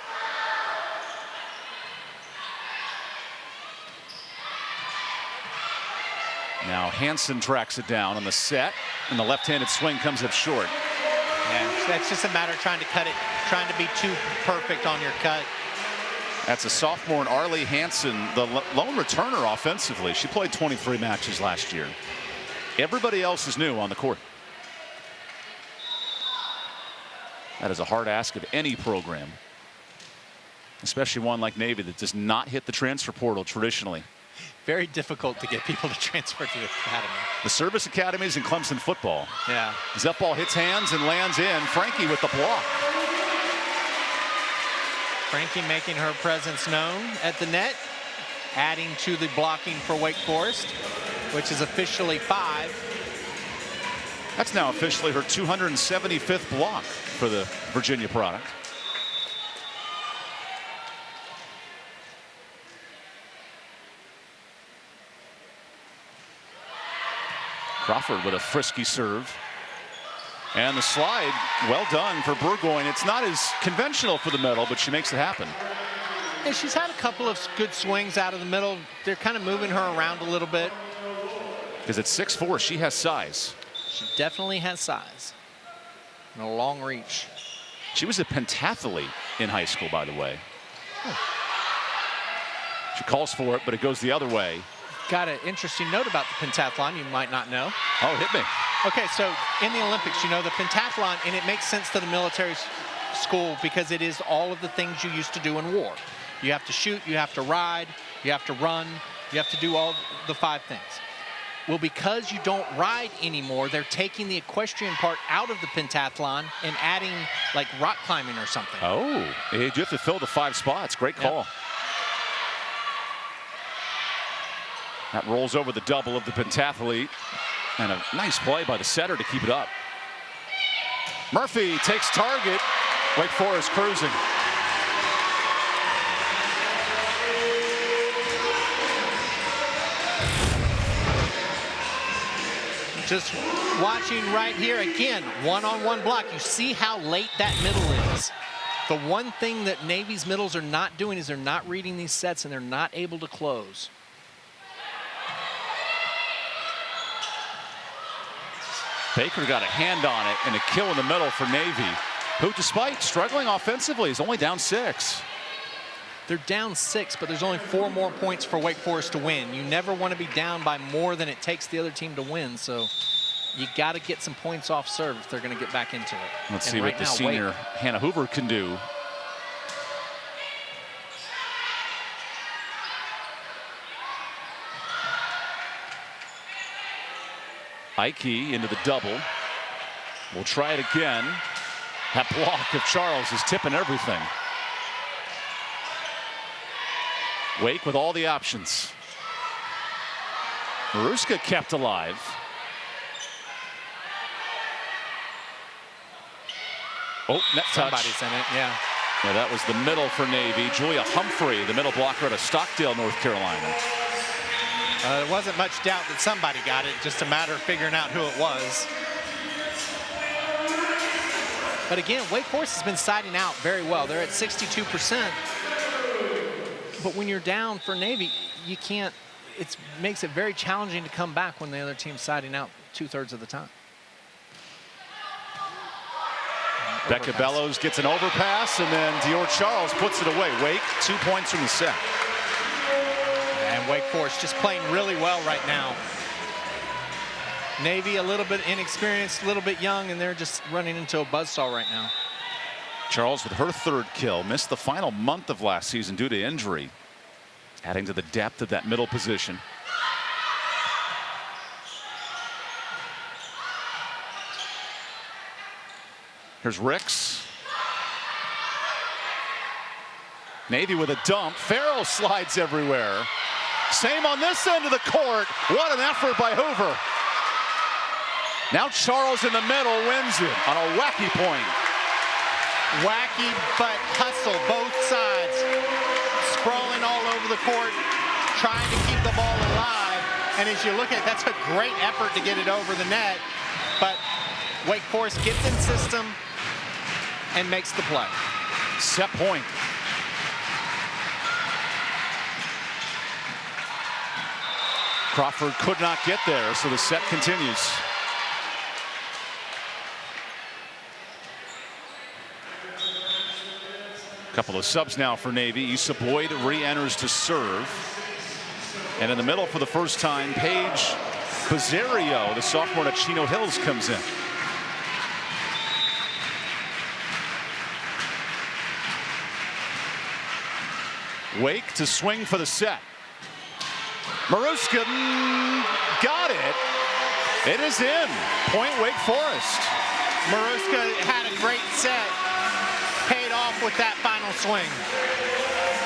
Now Hansen tracks it down on the set, and the left-handed swing comes up short. Yeah, that's just a matter of trying to cut it, trying to be too perfect on your cut. That's a sophomore, and Arlie Hansen, the lone returner offensively. She played 23 matches last year. Everybody else is new on the court. That is a hard ask of any program, especially one like Navy that does not hit the transfer portal traditionally. Very difficult to get people to transfer to the academy. The service academies in Clemson football. Yeah. As that ball hits hands and lands in, Frankie with the block. Frankie making her presence known at the net, adding to the blocking for Wake Forest, which is officially 5. That's now officially her 275th block for the Virginia product. Crawford with a frisky serve. And the slide, well done for Burgoyne. It's not as conventional for the middle, but she makes it happen. Yeah, she's had a couple of good swings out of the middle. They're kind of moving her around a little bit. Because at 6'4", she has size. She definitely has size and a long reach. She was a pentathlete in high school, by the way. She calls for it, but it goes the other way. Got an interesting note about the pentathlon you might not know. Oh, hit me. Okay, so in the Olympics, you know, the pentathlon, and it makes sense to the military school because it is all of the things you used to do in war. You have to shoot, you have to ride, you have to run, you have to do all the 5 things. Well, because you don't ride anymore, they're taking the equestrian part out of the pentathlon and adding like rock climbing or something. Oh, you have to fill the 5 spots. Great call. Yep. That rolls over the double of the pentathlete. And a nice play by the setter to keep it up. Murphy takes target. Wake Forest cruising. Just watching right here, again, one-on-one block. You see how late that middle is. The one thing that Navy's middles are not doing is they're not reading these sets, and they're not able to close. Baker got a hand on it and a kill in the middle for Navy, who, despite struggling offensively, is only down 6. They're down 6, but there's only 4 more points for Wake Forest to win. You never want to be down by more than it takes the other team to win, so you got to get some points off serve if they're going to get back into it. Let's see what the senior Hannah Hoover can do. Ike into the double. We'll try it again. That block of Charles is tipping everything. Wake with all the options. Maruska kept alive. Oh, net touch. Somebody's in it, yeah. Yeah, that was the middle for Navy. Julia Humphrey, the middle blocker out of Stockdale, North Carolina. There wasn't much doubt that somebody got it, just a matter of figuring out who it was. But again, Wake Forest has been siding out very well. They're at 62%. But when you're down for Navy, you can't, it makes it very challenging to come back when the other team's siding out 2/3 of the time. Becca Bellows gets an overpass, and then Dior Charles puts it away. Wake, 2 points from the set. And Wake Forest just playing really well right now. Navy a little bit inexperienced, a little bit young, and they're just running into a buzzsaw right now. Charles with her 3rd kill, missed the final month of last season due to injury, adding to the depth of that middle position. Here's Ricks. Navy with a dump. Farrell slides everywhere. Same on this end of the court. What an effort by Hoover. Now Charles in the middle wins it on a wacky point. Wacky but hustle, both sides. Sprawling all over the court, trying to keep the ball alive. And as you look at it, that's a great effort to get it over the net. But Wake Forest gets in system and makes the play. Set point. Crawford could not get there, so the set continues. Couple of subs now for Navy. Issa Boyd re-enters to serve. And in the middle for the first time, Paige Bizzario, the sophomore at Chino Hills, comes in. Wake to swing for the set. Maruska got it. It is in. Point Wake Forest. Maruska had a great set. Paid off with that final swing.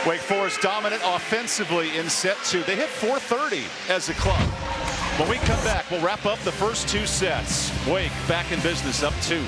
Wake Forest dominant offensively in set 2. They hit 430 as a club. When we come back, we'll wrap up the first 2 sets. Wake back in business, up 2.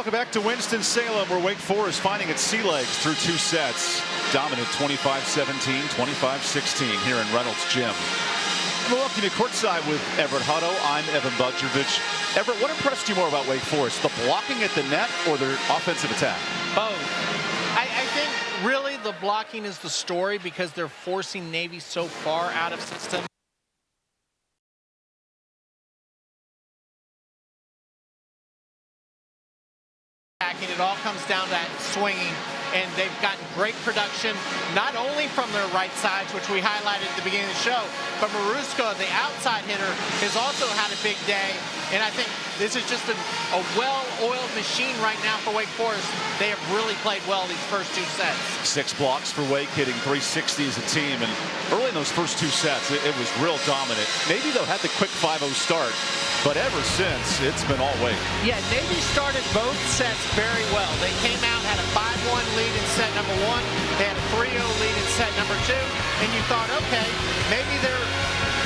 Welcome back to Winston-Salem, where Wake Forest finding its sea legs through 2 sets. Dominant 25-17, 25-16 here in Reynolds Gym. We're welcome to courtside with Everett Hutto. I'm EvanBudrovich. Everett, what impressed you more about Wake Forest, the blocking at the net or their offensive attack? Both. I think really the blocking is the story because they're forcing Navy so far out of system. It all comes down to that swinging, and they've gotten great production, not only from their right sides, which we highlighted at the beginning of the show, but Maruska, the outside hitter, has also had a big day. And I think this is just a well-oiled machine right now for Wake Forest. They have really played well these first 2 sets. 6 blocks for Wake, hitting 360 as a team. And early in those first 2 sets, it was real dominant. Navy, though, had the quick 5-0 start. But ever since, it's been all Wake. Yeah, Navy started both sets very well. They came out, had a 5-1 lead in set number 1. They had a 3-0 lead in set number 2. And you thought, okay, maybe they're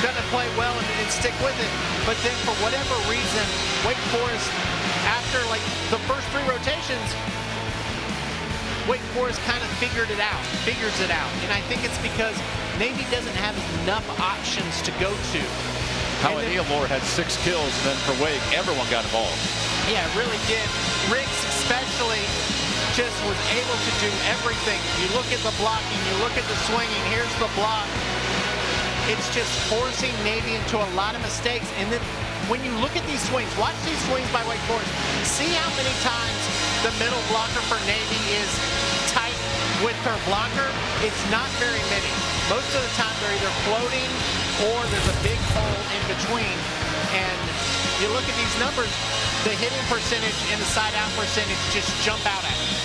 going to play well and stick with it. But then for whatever reason, Wake Forest, after like the first 3 rotations, Wake Forest kind of figures it out. And I think it's because Navy doesn't have enough options to go to. Howard Nealore had 6 kills, and then for Wake, everyone got involved. Yeah, it really did. Riggs especially just was able to do everything. You look at the blocking, you look at the swinging, here's the block. It's just forcing Navy into a lot of mistakes. And then when you look at these swings, watch these swings by Wake Forest. See how many times the middle blocker for Navy is tight with her blocker? It's not very many. Most of the time they're either floating or there's a big hole in between. And you look at these numbers, the hitting percentage and the side-out percentage just jump out at you.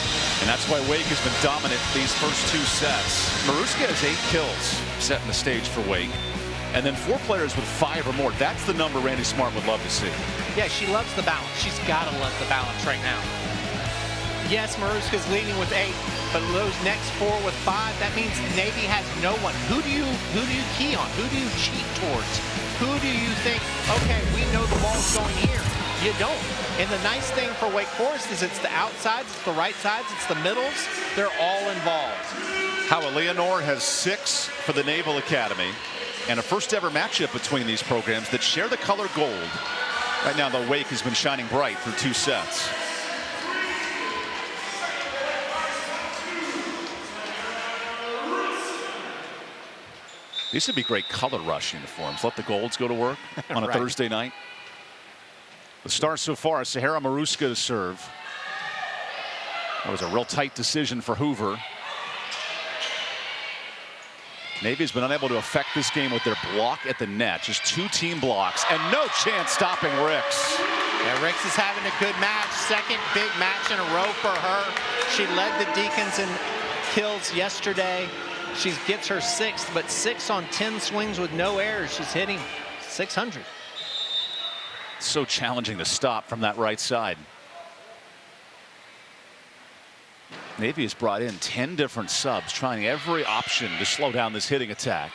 And that's why Wake has been dominant these first 2 sets. Maruska has 8 kills setting the stage for Wake. And then 4 players with 5 or more. That's the number Randy Smart would love to see. Yeah, she loves the balance. She's got to love the balance right now. Yes, Maruska's leading with 8, but those next 4 with 5, that means Navy has no one. Who do you key on? Who do you cheat towards? Who do you think, okay, we know the ball's going here? You don't. And the nice thing for Wake Forest is it's the outsides, it's the right sides, it's the middles. They're all involved. Howard Leonore has 6 for the Naval Academy, and a first ever matchup between these programs that share the color gold. Right now, the Wake has been shining bright through 2 sets. These would be great color rush uniforms. Let the golds go to work on a Thursday night. The start so far is Sahara Maruska to serve. That was a real tight decision for Hoover. Navy has been unable to affect this game with their block at the net. Just 2 team blocks and no chance stopping Ricks. Yeah, Ricks is having a good match. Second big match in a row for her. She led the Deacons in kills yesterday. She gets her 6th, but 6 on 10 swings with no errors. She's hitting 600. So challenging to stop from that right side. Navy has brought in 10 different subs, trying every option to slow down this hitting attack.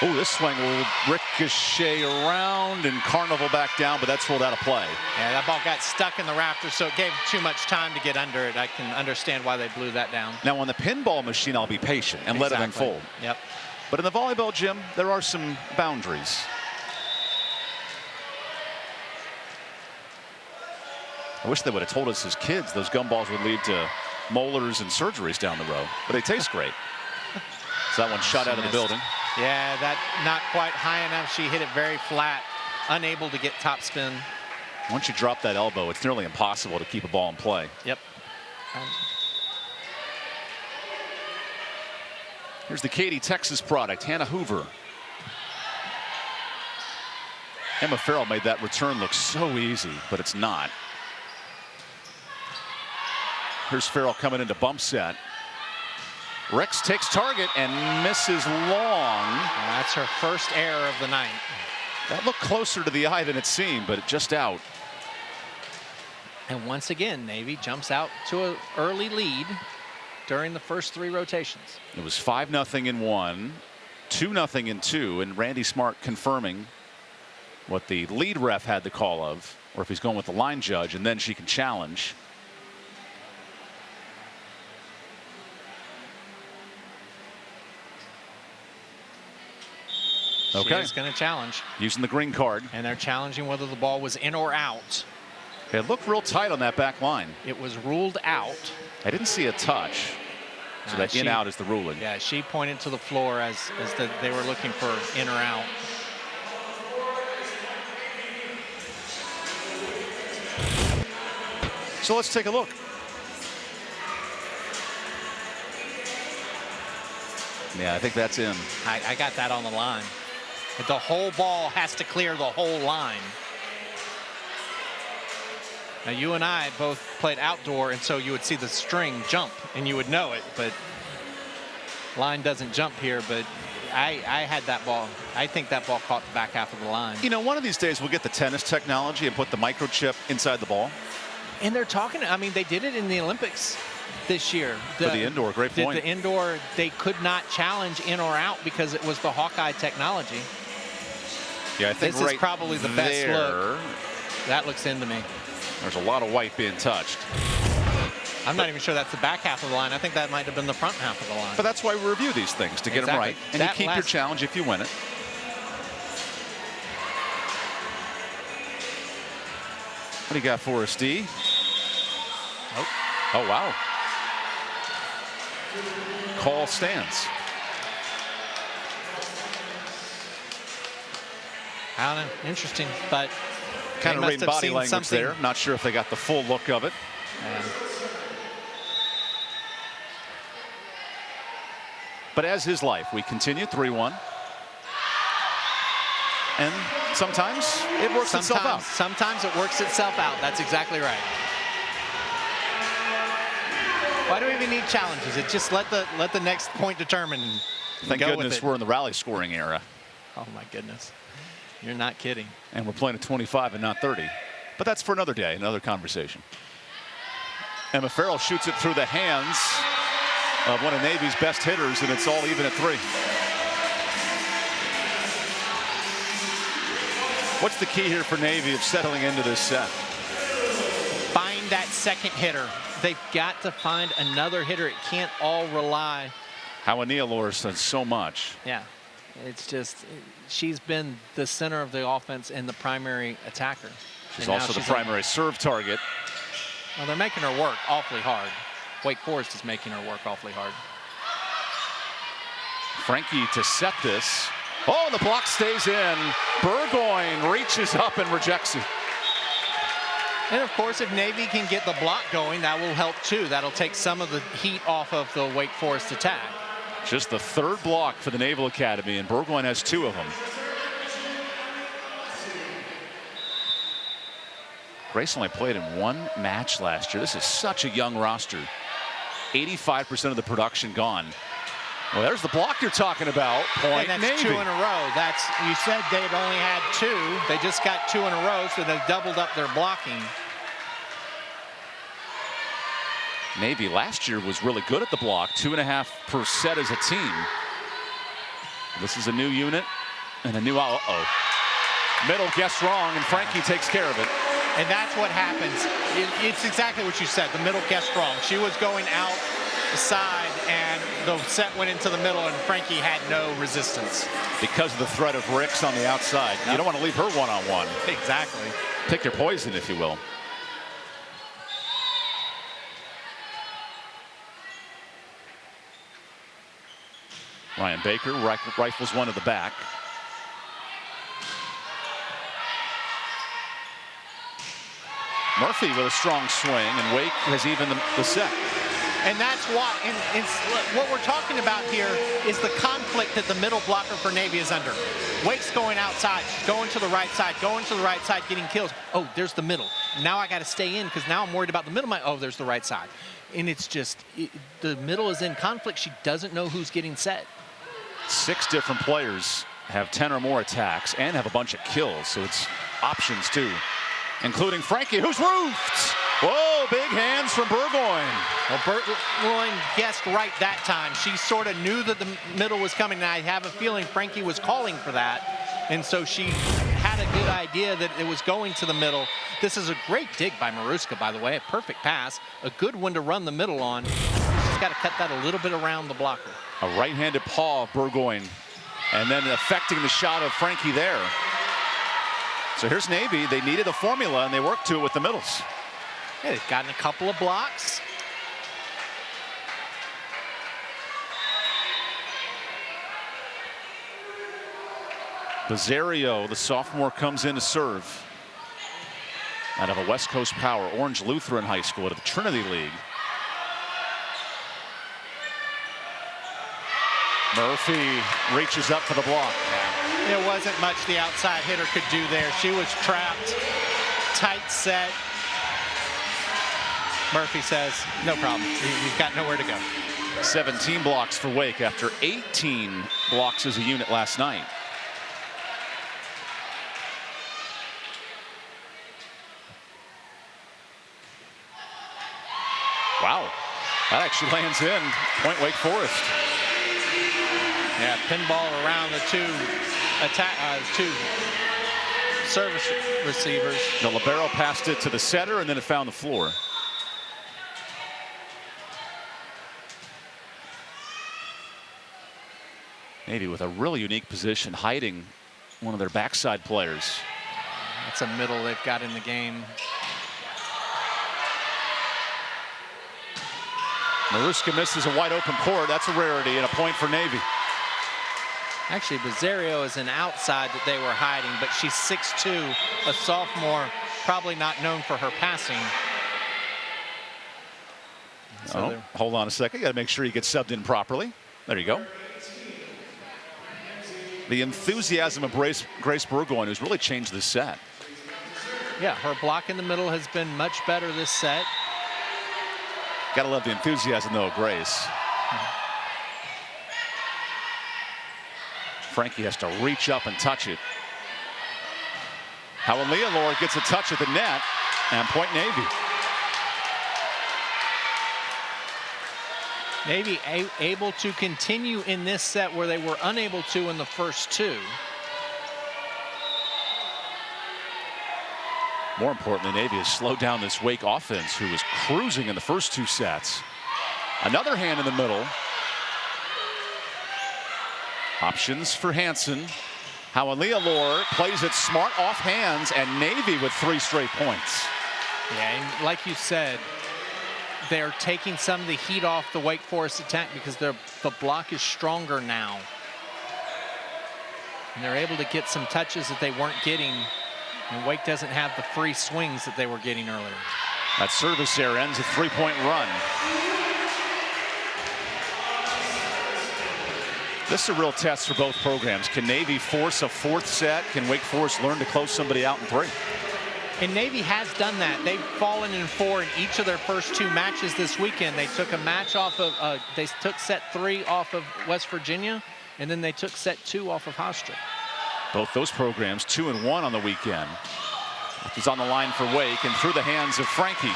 Oh, this swing will ricochet around and Carnival back down, but that's ruled out of play. Yeah, that ball got stuck in the rafters, so it gave too much time to get under it. I can understand why they blew that down. Now, on the pinball machine, I'll be patient and let it unfold. Yep. But in the volleyball gym, there are some boundaries. I wish they would have told us as kids those gumballs would lead to molars and surgeries down the road, but they taste great. So that one shot out of the building. Yeah, that not quite high enough. She hit it very flat, unable to get top spin. Once you drop that elbow, it's nearly impossible to keep a ball in play. Yep. Here's the Katy, Texas product, Hannah Hoover. Emma Farrell made that return look so easy, but it's not. Here's Farrell coming into bump set. Rex takes target and misses long. That's her first error of the night. That looked closer to the eye than it seemed, but just out. And once again, Navy jumps out to an early lead during the first 3 rotations. It was 5-0 in 1, 2-0 in 2, and Randy Smart confirming what the lead ref had the call of. or if he's going with the line judge, and then she can challenge. Okay. She's going to challenge. Using the green card. And they're challenging whether the ball was in or out. It looked real tight on that back line. It was ruled out. I didn't see a touch. So that in-out is the ruling. Yeah, she pointed to the floor as that they were looking for in or out. So let's take a look. Yeah, I think that's in. I got that on the line. The whole ball has to clear the whole line. Now, you and I both played outdoor, and so you would see the string jump, and you would know it, but line doesn't jump here, but I had that ball. I think that ball caught the back half of the line. You know, one of these days we'll get the tennis technology and put the microchip inside the ball. And they're talking, I mean, they did it in the Olympics this year. For the indoor, great point. The indoor, they could not challenge in or out because it was the Hawkeye technology. Yeah, I think this is probably the best look. That looks into me. There's a lot of white being touched. I'm not even sure that's the back half of the line. I think that might have been the front half of the line. But that's why we review these things, to get them right. And you keep your challenge if you win it. What do you got for us, D? Nope. Oh, wow. Call stands. I don't know. Interesting, but kind of reading body language there. Not sure if they got the full look of it. But as is life, we continue 3-1. And sometimes it works itself out. Sometimes it works itself out. That's exactly right. Why do we even need challenges? It just let the next point determine. Thank goodness we're in the rally scoring era. Oh my goodness. You're not kidding. And we're playing at 25 and not 30. But that's for another day, another conversation. Emma Farrell shoots it through the hands of one of Navy's best hitters, and it's all even at 3. What's the key here for Navy of settling into this set? Find that second hitter. They've got to find another hitter. It can't all rely. How Ania Loris does so much. Yeah. It's just, she's been the center of the offense and the primary attacker. She's also the primary serve target. Well, they're making her work awfully hard. Wake Forest is making her work awfully hard. Frankie to set this. Oh, the block stays in. Burgoyne reaches up and rejects it. And of course, if Navy can get the block going, that will help too. That'll take some of the heat off of the Wake Forest attack. Just the third block for the Naval Academy, and Burgoyne has 2 of them. Grace only played in 1 match last year. This is such a young roster. 85% of the production gone. Well, there's the block you're talking about. Point and that's Navy. 2 in a row. That's, you said they'd only had 2. They just got 2 in a row, so they doubled up their blocking. Navy last year was really good at the block, 2.5 per set as a team. This is a new unit and a new middle guessed wrong, and Frankie takes care of it. And that's what happens. It's exactly what you said. The middle guessed wrong. She was going out the side, and the set went into the middle, and Frankie had no resistance. Because of the threat of Ricks on the outside. Yep. You don't want to leave her one-on-one. Exactly. Pick your poison, if you will. Ryan Baker rifles one to the back. Murphy with a strong swing, and Wake has even the set. And that's why, and what we're talking about here is the conflict that the middle blocker for Navy is under. Wake's going outside, she's going to the right side, getting kills. Oh, there's the middle. Now I got to stay in because now I'm worried about the middle. Oh, there's the right side. And it's just, the middle is in conflict. She doesn't know who's getting set. 6 different players have 10 or more attacks and have a bunch of kills, so it's options too, including Frankie, who's roofed. Whoa, big hands from Burgoyne. Well, Burgoyne guessed right that time. She sort of knew that the middle was coming, and I have a feeling Frankie was calling for that, and so she had a good idea that it was going to the middle. This is a great dig by Maruska, by the way. A perfect pass. A good one to run the middle on. She's got to cut that a little bit around the blocker. A right-handed paw of Burgoyne. And then affecting the shot of Frankie there. So here's Navy. They needed a formula, and they worked to it with the middles. Yeah, they've gotten a couple of blocks. Bezario, the sophomore, comes in to serve. Out of a West Coast power, Orange Lutheran High School out of the Trinity League. Murphy reaches up for the block. There wasn't much the outside hitter could do there. She was trapped, tight set. Murphy says, no problem. We've got nowhere to go. 17 blocks for Wake after 18 blocks as a unit last night. Wow, that actually lands in. Point Wake Forest. Yeah, pinball around the two service receivers. The libero passed it to the setter, and then it found the floor. Navy with a really unique position, hiding one of their backside players. That's a middle they've got in the game. Maruska misses a wide open court. That's a rarity and a point for Navy. Actually, Bezario is an outside that they were hiding, but she's 6'2", a sophomore, probably not known for her passing. So hold on a second. Got to make sure he gets subbed in properly. There you go. The enthusiasm of Grace Burgoyne, who's really changed this set. Yeah, her block in the middle has been much better this set. Gotta love the enthusiasm, though, of Grace. Frankie has to reach up and touch it. Howell Lord gets a touch at the net, and point Navy. Navy able to continue in this set where they were unable to in the first two. More importantly, Navy has slowed down this Wake offense, who was cruising in the first two sets. Another hand in the middle. Options for Hansen. Howell plays it smart off hands, and Navy with 3 straight points. Yeah, and like you said, they're taking some of the heat off the Wake Forest attack because the block is stronger now. And they're able to get some touches that they weren't getting. And Wake doesn't have the free swings that they were getting earlier. That service error ends a 3-point run. This is a real test for both programs. Can Navy force a 4th set? Can Wake Forest learn to close somebody out in 3? And Navy has done that. They've fallen in 4 in each of their first 2 matches this weekend. They took a match off of, they took set 3 off of West Virginia, and then they took set 2 off of Hofstra. Both those programs 2-1 on the weekend. He's on the line for Wake, and through the hands of Frankie.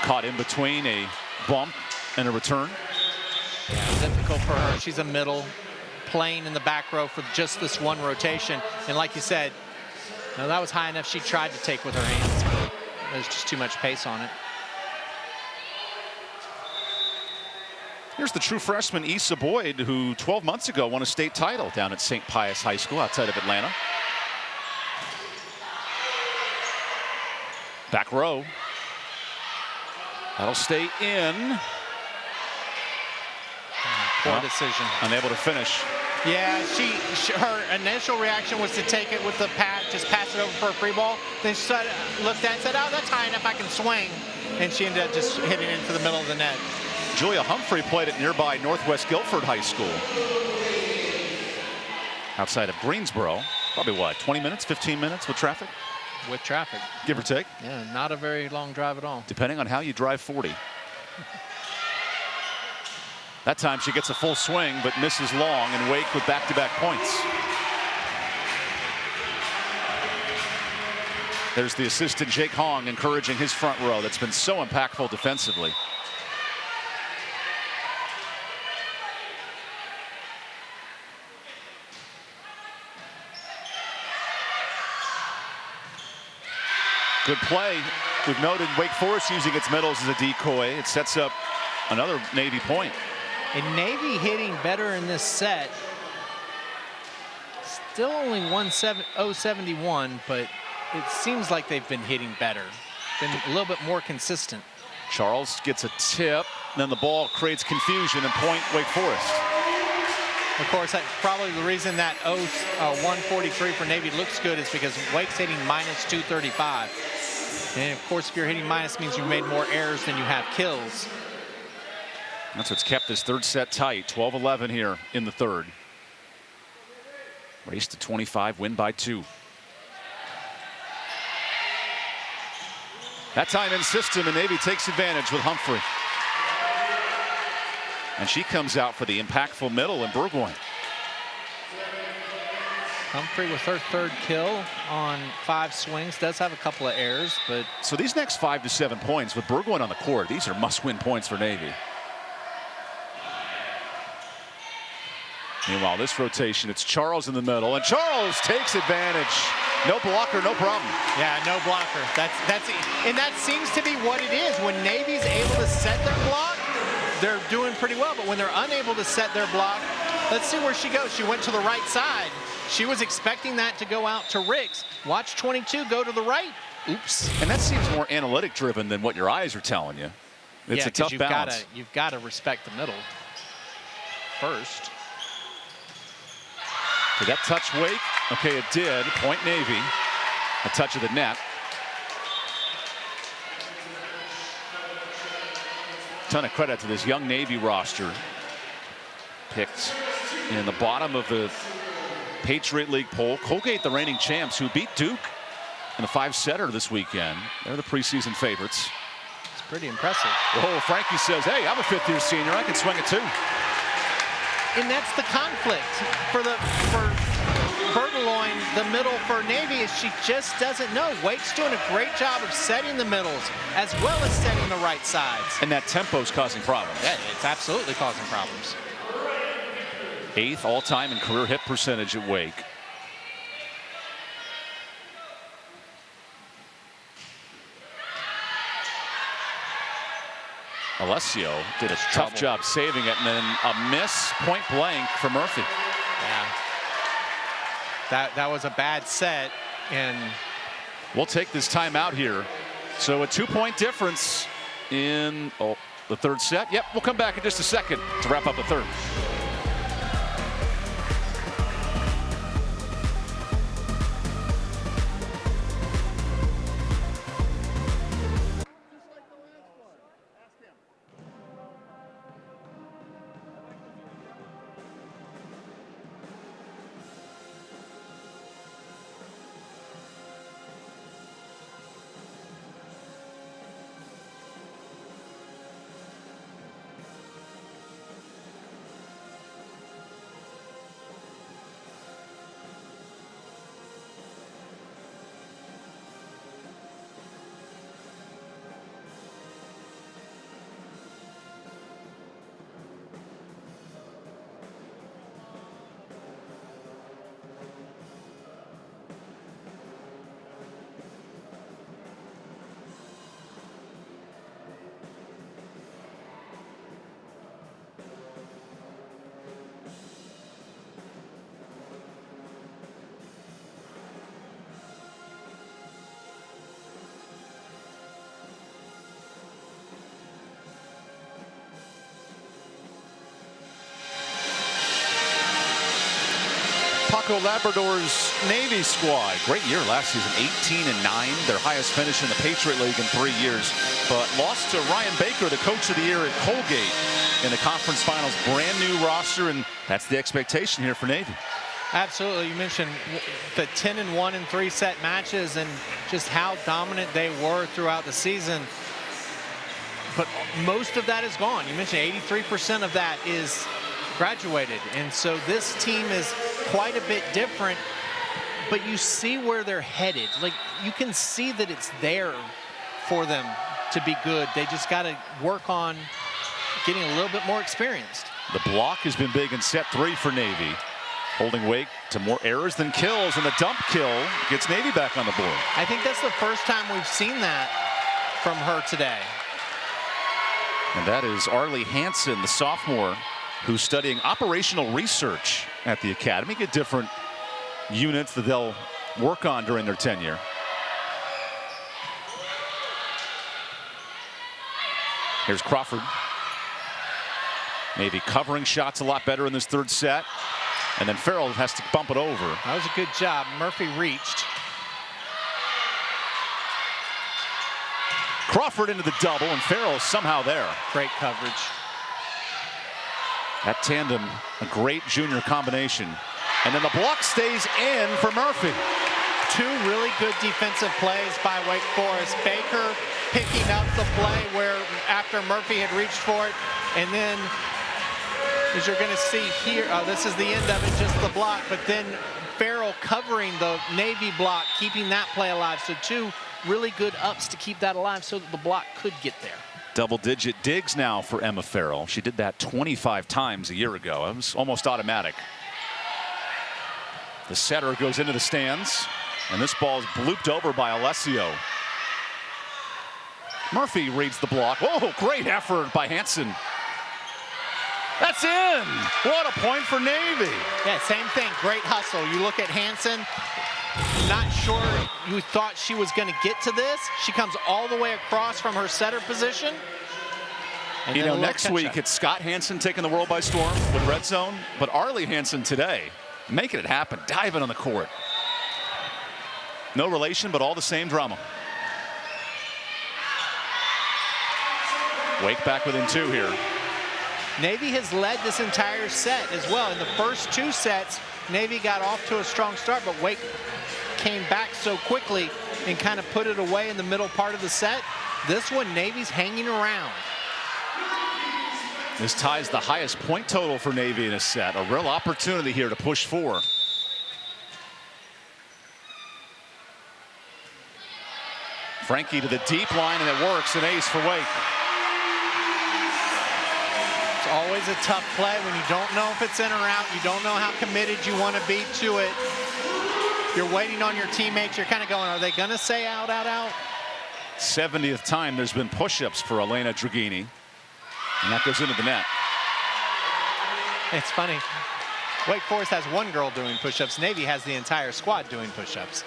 Caught in between a bump and a return. Yeah, difficult for her. She's a middle, playing in the back row for just this one rotation. And like you said, no, that was high enough. She tried to take with her hands, but there's just too much pace on it. Here's the true freshman Issa Boyd, who 12 months ago won a state title down at St. Pius High School outside of Atlanta. Back row. That'll stay in. Poor decision. Unable to finish. Yeah, her initial reaction was to take it with the pat, just pass it over for a free ball. Then she looked at it and said, oh, that's high enough, I can swing. And she ended up just hitting it into the middle of the net. Julia Humphrey played at nearby Northwest Guilford High School. Outside of Greensboro. Probably what, 20 minutes, 15 minutes with traffic? With traffic. Give or take. Yeah, not a very long drive at all. Depending on how you drive 40. That time she gets a full swing, but misses long, and Wake with back-to-back points. There's the assistant Jake Hong encouraging his front row that's been so impactful defensively. Good play. We've noted Wake Forest using its middles as a decoy. It sets up another Navy point. And Navy hitting better in this set. Still only 071, but it seems like they've been hitting better. Been a little bit more consistent. Charles gets a tip, then the ball creates confusion and point Wake Forest. Of course, that's probably the reason that 143 for Navy looks good is because Wake's hitting minus 235. And of course, if you're hitting minus, means you made more errors than you have kills. That's what's kept this third set tight. 12-11 here in the third. Race to 25, win by 2. That time in system, and Navy takes advantage with Humphrey. And she comes out for the impactful middle, and Burgoyne. Humphrey with her third kill on 5 swings. Does have a couple of errors, but... So these next 5 to 7 points with Burgoyne on the court, these are must-win points for Navy. Meanwhile, this rotation, it's Charles in the middle, and Charles takes advantage. No blocker, no problem. Yeah, no blocker. And that seems to be what it is. When Navy's able to set their block, they're doing pretty well. But when they're unable to set their block, let's see where she goes. She went to the right side. She was expecting that to go out to Ricks. Watch 22 go to the right. Oops. And that seems more analytic driven than what your eyes are telling you. It's a tough balance. You've got to respect the middle first. Did that touch Wake? Okay, it did. Point Navy. A touch of the net. Ton of credit to this young Navy roster. Picked in the bottom of the Patriot League poll. Colgate, the reigning champs, who beat Duke in the 5-setter this weekend. They're the preseason favorites. It's pretty impressive. Oh, Frankie says, hey, I'm a 5th-year senior. I can swing it too. And that's the conflict for Bergeloin, the middle for Navy, is she just doesn't know. Wake's doing a great job of setting the middles as well as setting the right sides. And that tempo's causing problems. Yeah, it's absolutely causing problems. 8th all-time in career hit percentage at Wake. Alessio did a tough job saving it, and then a miss point blank for Murphy. Yeah. That was a bad set, and we'll take this timeout here. So a 2-point difference in the third set. Yep, we'll come back in just a second to wrap up the third. Paco Labrador's Navy squad. Great year last season, 18-9, their highest finish in the Patriot League in 3 years, but lost to Ryan Baker, the coach of the year at Colgate in the conference finals. Brand new roster, and that's the expectation here for Navy. Absolutely. You mentioned the 10-1 in 3-set matches and just how dominant they were throughout the season. But most of that is gone. You mentioned 83% of that is graduated. And so this team is quite a bit different, but you see where they're headed. Like, you can see that it's there for them to be good. They just got to work on getting a little bit more experienced. The block has been big in set 3 for Navy. Holding Wake to more errors than kills, and the dump kill gets Navy back on the board. I think that's the first time we've seen that from her today. And that is Arlie Hansen, the sophomore, who's studying operational research at the academy. Get different units that they'll work on during their tenure. Here's Crawford. Navy covering shots a lot better in this third set. And then Farrell has to bump it over. That was a good job. Murphy reached. Crawford into the double, and Farrell is somehow there. Great coverage. That tandem, a great junior combination. And then the block stays in for Murphy. Two really good defensive plays by Wake Forest. Baker picking up the play where after Murphy had reached for it, and then as you're going to see here, this is the end of it, just the block, but then Farrell covering the Navy block, keeping that play alive. So two really good ups to keep that alive so that the block could get there. Double-digit digs now for Emma Farrell. She did that 25 times a year ago. It was almost automatic. The setter goes into the stands, and this ball is blooped over by Alessio. Murphy reads the block. Whoa, great effort by Hansen. That's in. What a point for Navy. Yeah, same thing. Great hustle. You look at Hansen. Not sure you thought she was going to get to this. She comes all the way across from her setter position. And you know, next week it's Scott Hansen taking the world by storm with red zone, but Arlie Hansen today making it happen, diving on the court. No relation, but all the same drama. Wake back within two here. Navy has led this entire set as well. In the first two sets, Navy got off to a strong start, but Wake came back so quickly and kind of put it away in the middle part of the set. This one, Navy's hanging around. This ties the highest point total for Navy in a set. A real opportunity here to push four. Frankie to the deep line, and it works. An ace for Wake. It's always a tough play when you don't know if it's in or out. You don't know how committed you want to be to it. You're waiting on your teammates. You're kind of going, are they going to say out, out, out? 70th time there's been push-ups for Elena Dragini. And that goes into the net. It's funny. Wake Forest has one girl doing push-ups. Navy has the entire squad doing push-ups.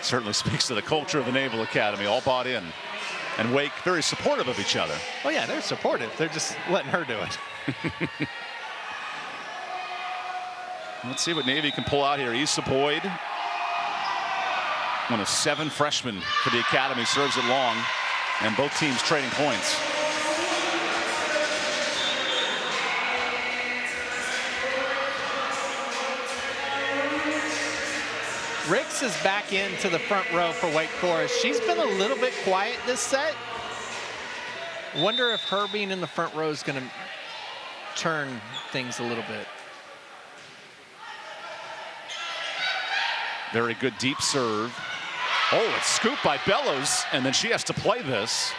Certainly speaks to the culture of the Naval Academy, all bought in. And Wake very supportive of each other. Oh yeah, they're supportive. They're just letting her do it. Let's see what Navy can pull out here. Issa Boyd, one of 7 freshmen for the academy, serves it long, and both teams trading points. Ricks is back into the front row for Wake Forest. She's been a little bit quiet this set. Wonder if her being in the front row is going to turn things a little bit. Very good deep serve. Oh, it's scooped by Bellows, and then she has to play this.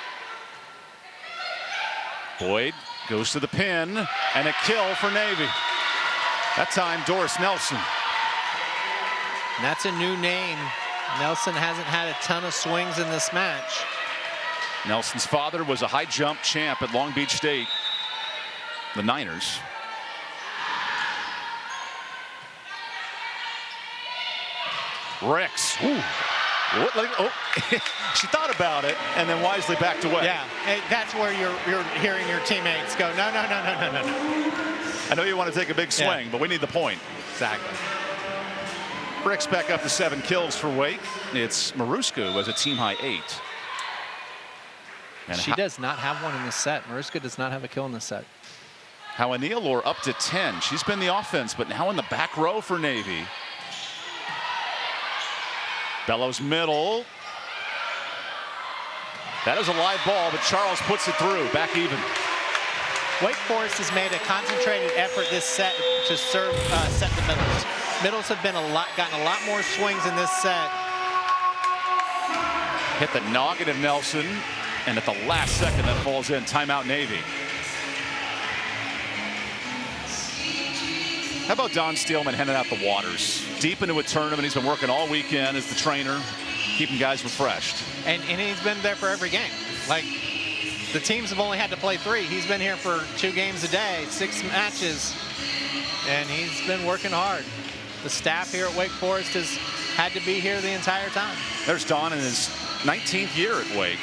Boyd goes to the pin, and a kill for Navy. That time, Doris Nelson. And that's a new name. Nelson hasn't had a ton of swings in this match. Nelson's father was a high jump champ at Long Beach State, the Niners. Ricks. Ooh. Oh. She thought about it and then wisely backed away. Yeah, that's where you're hearing your teammates go, no, no, no, no, no, no. I know you want to take a big swing, yeah, but we need the point. Exactly. Ricks back up to 7 kills for Wake. It's Maruska who has a team-high 8. And she does not have one in this set. Maruska does not have a kill in this set. Howa Nealor up to 10. She's been the offense, but now in the back row for Navy. Bellows middle. That is a live ball, but Charles puts it through. Back even. Wake Forest has made a concentrated effort this set to serve set the middles. Middles have been gotten a lot more swings in this set. Hit the noggin of Nelson, and at the last second that falls in. Timeout Navy. How about Don Steelman handing out the waters? Deep into a tournament. He's been working all weekend as the trainer, keeping guys refreshed. And he's been there for every game. Like, the teams have only had to play 3. He's been here for 2 games a day, 6 matches, and he's been working hard. The staff here at Wake Forest has had to be here the entire time. There's Don in his 19th year at Wake,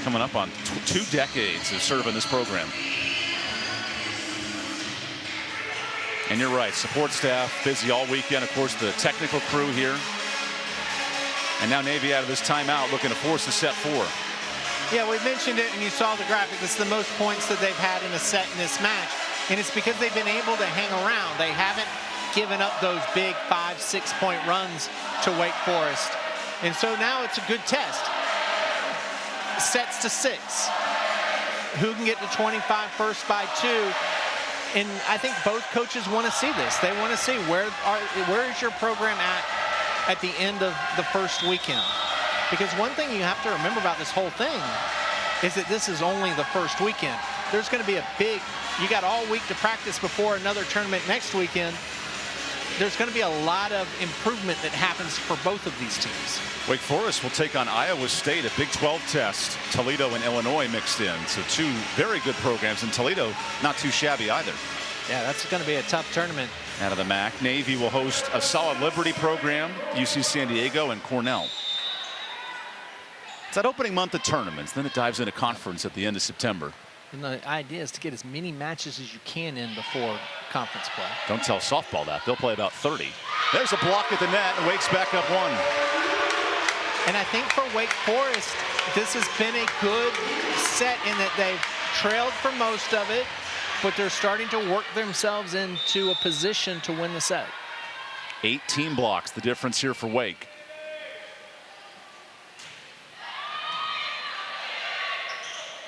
coming up on 2 decades of serving this program. And you're right, support staff busy all weekend. Of course, the technical crew here. And now Navy out of this timeout looking to force a set 4. Yeah, we mentioned it, and you saw the graphic. It's the most points that they've had in a set in this match. And it's because they've been able to hang around. They haven't given up those big 5-6 point runs to Wake Forest. And so now it's a good test. Sets to 6. Who can get to 25 first by 2? And I think both coaches want to see this. They want to see where is your program at the end of the first weekend. Because one thing you have to remember about this whole thing is that this is only the first weekend. There's going to be you got all week to practice before another tournament next weekend. There's going to be a lot of improvement that happens for both of these teams. Wake Forest will take on Iowa State, a Big 12 test. Toledo and Illinois mixed in. So 2 very good programs. And Toledo, not too shabby either. Yeah, that's going to be a tough tournament. Out of the MAC, Navy will host a solid Liberty program, UC San Diego and Cornell. It's that opening month of tournaments. Then it dives into conference at the end of September. And the idea is to get as many matches as you can in before conference play. Don't tell softball that. They'll play about 30. There's a block at the net, and Wake's back up 1. And I think for Wake Forest, this has been a good set in that they've trailed for most of it, but they're starting to work themselves into a position to win the set. 18 blocks, the difference here for Wake.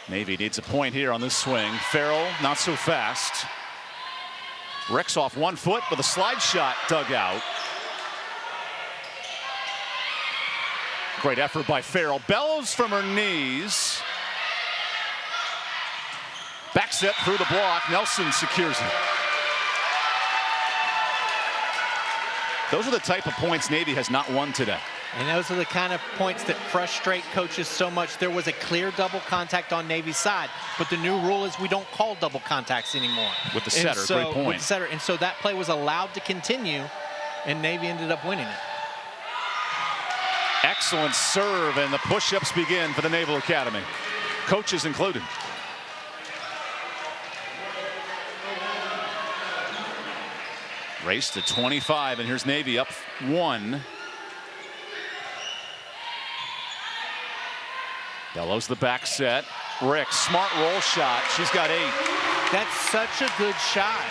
Navy needs a point here on this swing. Farrell, not so fast. Rex off 1 foot with a slide shot dug out. Great effort by Farrell. Bellows from her knees. Back set through the block. Nelson secures it. Those are the type of points Navy has not won today. And those are the kind of points that frustrate coaches so much. There was a clear double contact on Navy's side, but the new rule is we don't call double contacts anymore. With the setter, great point. With the setter, and so that play was allowed to continue, and Navy ended up winning it. Excellent serve, and the push-ups begin for the Naval Academy. Coaches included. Race to 25, and here's Navy up 1. Bellows the back set. Rick, smart roll shot. She's got 8. That's such a good shot.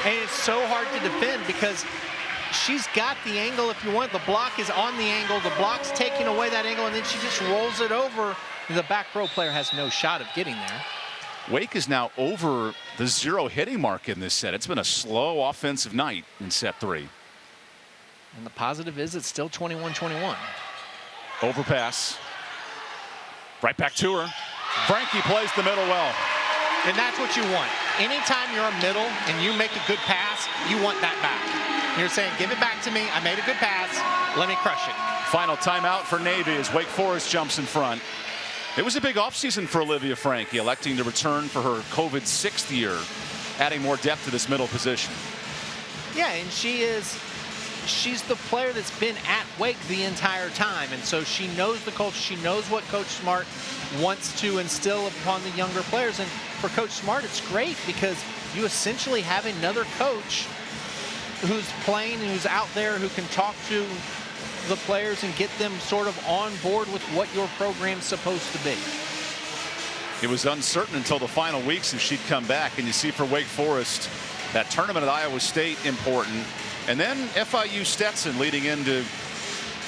And it's so hard to defend because she's got the angle if you want. The block is on the angle. The block's taking away that angle, and then she just rolls it over. The back row player has no shot of getting there. Wake is now over the 0 hitting mark in this set. It's been a slow offensive night in set 3. And the positive is it's still 21-21. Overpass. Right back to her. Frankie plays the middle well. And that's what you want. Anytime you're a middle and you make a good pass, you want that back. You're saying, give it back to me. I made a good pass. Let me crush it. Final timeout for Navy as Wake Forest jumps in front. It was a big offseason for Olivia Frankie, electing to return for her COVID 6th year, adding more depth to this middle position. Yeah, and she's the player that's been at Wake the entire time, and so she knows the culture. She knows what Coach Smart wants to instill upon the younger players, and for Coach Smart it's great because you essentially have another coach who's playing, who's out there, who can talk to the players and get them sort of on board with what your program's supposed to be. It was uncertain until the final weeks if she'd come back, and you see for Wake Forest that tournament at Iowa State important. And then FIU Stetson leading into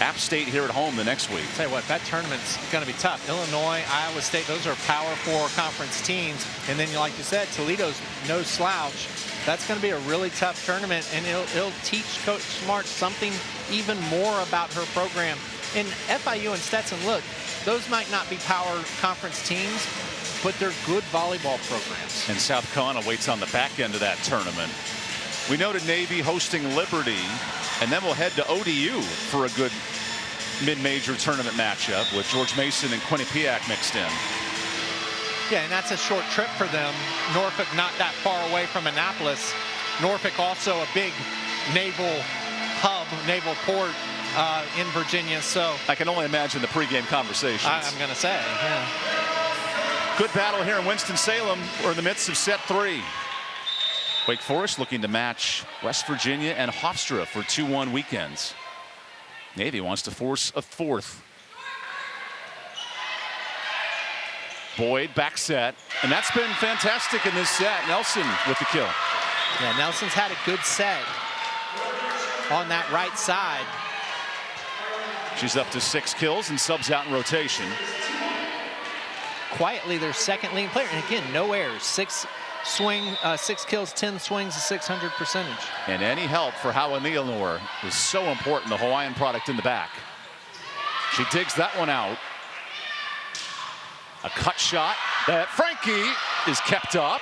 App State here at home the next week. Tell you what, that tournament's going to be tough. Illinois, Iowa State, those are Power 4 conference teams. And then, like you said, Toledo's no slouch. That's going to be a really tough tournament, and it'll teach Coach Smart something even more about her program. And FIU and Stetson, look, those might not be Power Conference teams, but they're good volleyball programs. And South Carolina waits on the back end of that tournament. We noted Navy hosting Liberty, and then we'll head to ODU for a good mid-major tournament matchup with George Mason and Quinnipiac mixed in. Yeah, and that's a short trip for them. Norfolk not that far away from Annapolis. Norfolk also a big naval hub, naval port in Virginia. So I can only imagine the pregame conversations. I'm going to say, yeah. Good battle here in Winston-Salem. We're in the midst of set 3. Wake Forest looking to match West Virginia and Hofstra for 2-1 weekends. Navy wants to force a 4th. Boyd back set, and that's been fantastic in this set. Nelson with the kill. Yeah, Nelson's had a good set on that right side. She's up to 6 kills and subs out in rotation. Quietly their second leading player, and again, no errors. 6 kills, 10 swings, a 600 percentage. And any help for Hawa Nealor is so important, the Hawaiian product in the back. She digs that one out. A cut shot that Frankie is kept up.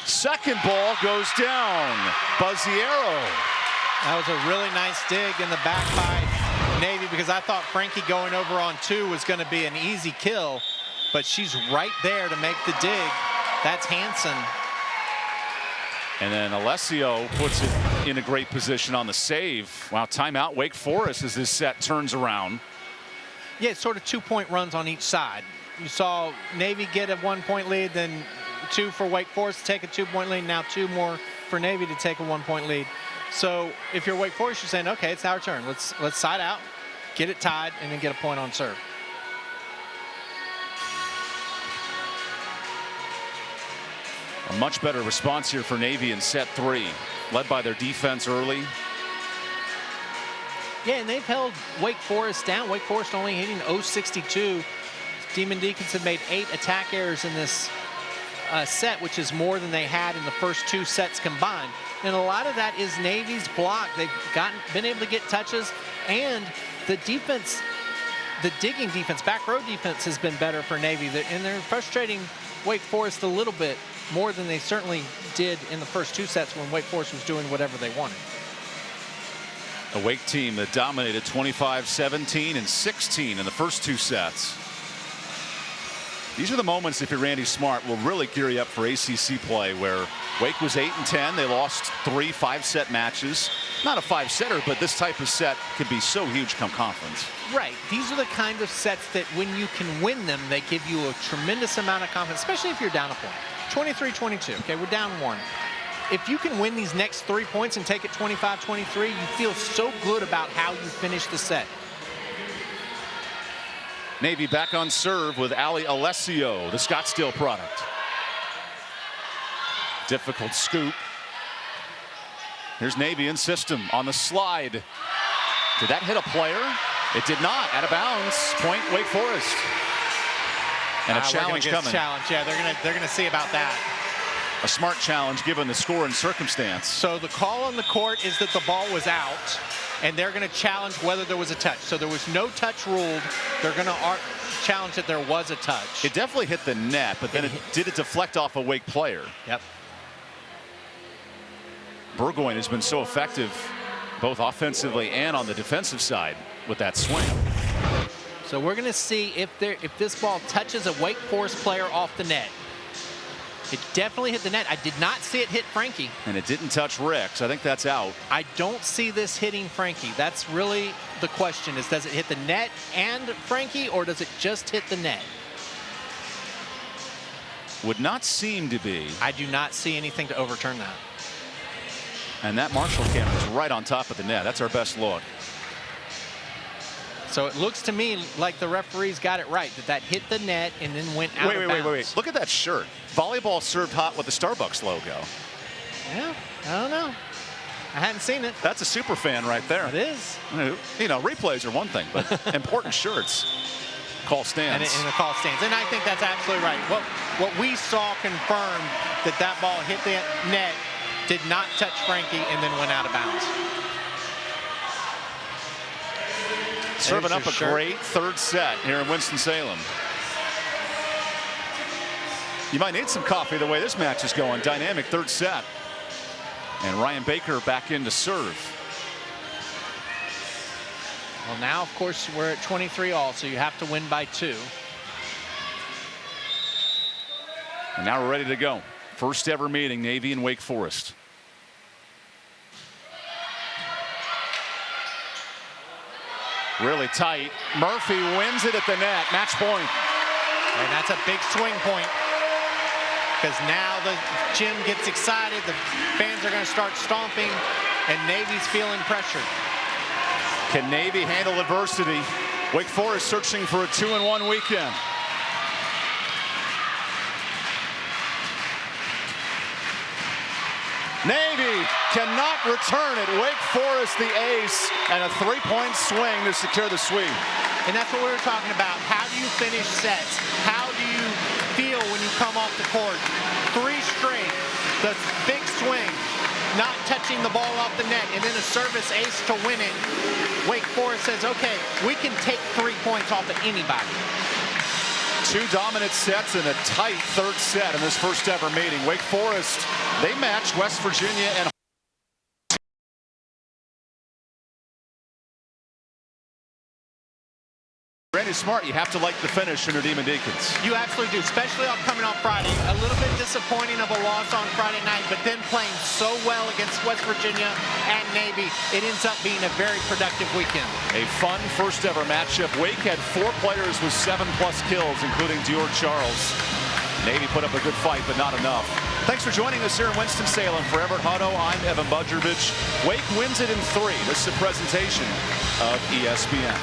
Second ball goes down. Buzziero. That was a really nice dig in the back by Navy, because I thought Frankie going over on 2 was going to be an easy kill, but she's right there to make the dig. That's Hansen. And then Alessio puts it in a great position on the save. Wow, timeout Wake Forest as this set turns around. Yeah, it's sort of 2-point runs on each side. You saw Navy get a 1-point lead, then 2 for Wake Forest to take a 2-point lead, now 2 more for Navy to take a 1-point lead. So if you're Wake Forest, you're saying, okay, it's our turn. Let's side out, get it tied, and then get a point on serve. A much better response here for Navy in set 3, led by their defense early. Yeah, and they've held Wake Forest down. Wake Forest only hitting .062. Demon Deacons have made 8 attack errors in this set, which is more than they had in the first 2 sets combined. And a lot of that is Navy's block. They've been able to get touches, and the defense, the digging defense, back row defense has been better for Navy. And they're frustrating Wake Forest a little bit more than they certainly did in the first 2 sets when Wake Forest was doing whatever they wanted. A Wake team that dominated 25-17 and 16 in the first 2 sets. These are the moments, if you're Randy Smart, will really gear you up for ACC play, where Wake was 8-10. They lost 3 5-set matches. Not a 5-setter, but this type of set could be so huge come conference. Right. These are the kind of sets that when you can win them, they give you a tremendous amount of confidence, especially if you're down a point. 23-22. Okay, we're down 1. If you can win these next 3 points and take it 25-23, you feel so good about how you finish the set. Navy back on serve with Ali Alessio, the Scottsdale product. Difficult scoop. Here's Navy in system on the slide. Did that hit a player? It did not. Out of bounds. Point Wake Forest. And a challenge coming. Challenge. Yeah, they're gonna see about that. A smart challenge given the score and circumstance. So the call on the court is that the ball was out, and they're going to challenge whether there was a touch. So there was no touch ruled. They're going to challenge that there was a touch. It definitely hit the net, but then did it deflect off a Wake player? Yep. Burgoyne has been so effective both offensively and on the defensive side with that swing. So we're going to see if this ball touches a Wake Forest player off the net. It definitely hit the net. I did not see it hit Frankie. And it didn't touch Rick, so I think that's out. I don't see this hitting Frankie. That's really the question, is does it hit the net and Frankie, or does it just hit the net? Would not seem to be. I do not see anything to overturn that. And that Marshall camera is right on top of the net. That's our best look. So it looks to me like the referees got it right, that hit the net and then went out of bounds. Wait. Look at that shirt. Volleyball served hot with the Starbucks logo. Yeah, I don't know. I hadn't seen it. That's a super fan right there. It is. You know, replays are one thing, but important shirts. Call stands. And the call stands. And I think that's absolutely right. What we saw confirmed that ball hit the net, did not touch Frankie, and then went out of bounds. Serving up a great 3rd set here in Winston-Salem. You might need some coffee the way this match is going. Dynamic 3rd set. And Ryan Baker back in to serve. Well, now, of course, we're at 23 all, so you have to win by 2. And now we're ready to go. First ever meeting, Navy and Wake Forest. Really tight. Murphy wins it at the net. Match point. And that's a big swing point, because now the gym gets excited. The fans are going to start stomping, and Navy's feeling pressured. Can Navy handle adversity? Wake Forest searching for a 2-1 weekend. Navy cannot return it. Wake Forest the ace, and a 3-point swing to secure the sweep. And that's what we were talking about. How do you finish sets? How do you feel when you come off the court? 3 straight, the big swing, not touching the ball off the net, and then a service ace to win it. Wake Forest says, okay, we can take 3 points off of anybody. 2 dominant sets and a tight third set in this first ever meeting. Wake Forest, they match West Virginia and Randy Smart. You have to like the finish in your Demon Deacons. You absolutely do, especially coming off Friday. A little bit disappointing of a loss on Friday night, but then playing so well against West Virginia and Navy, it ends up being a very productive weekend. A fun first ever matchup. Wake had 4 players with 7+ kills, including Dior Charles. Navy put up a good fight, but not enough. Thanks for joining us here in Winston-Salem. For Everett Hutto, I'm EvanBudrovich. Wake wins it in 3. This is a presentation of ESPN.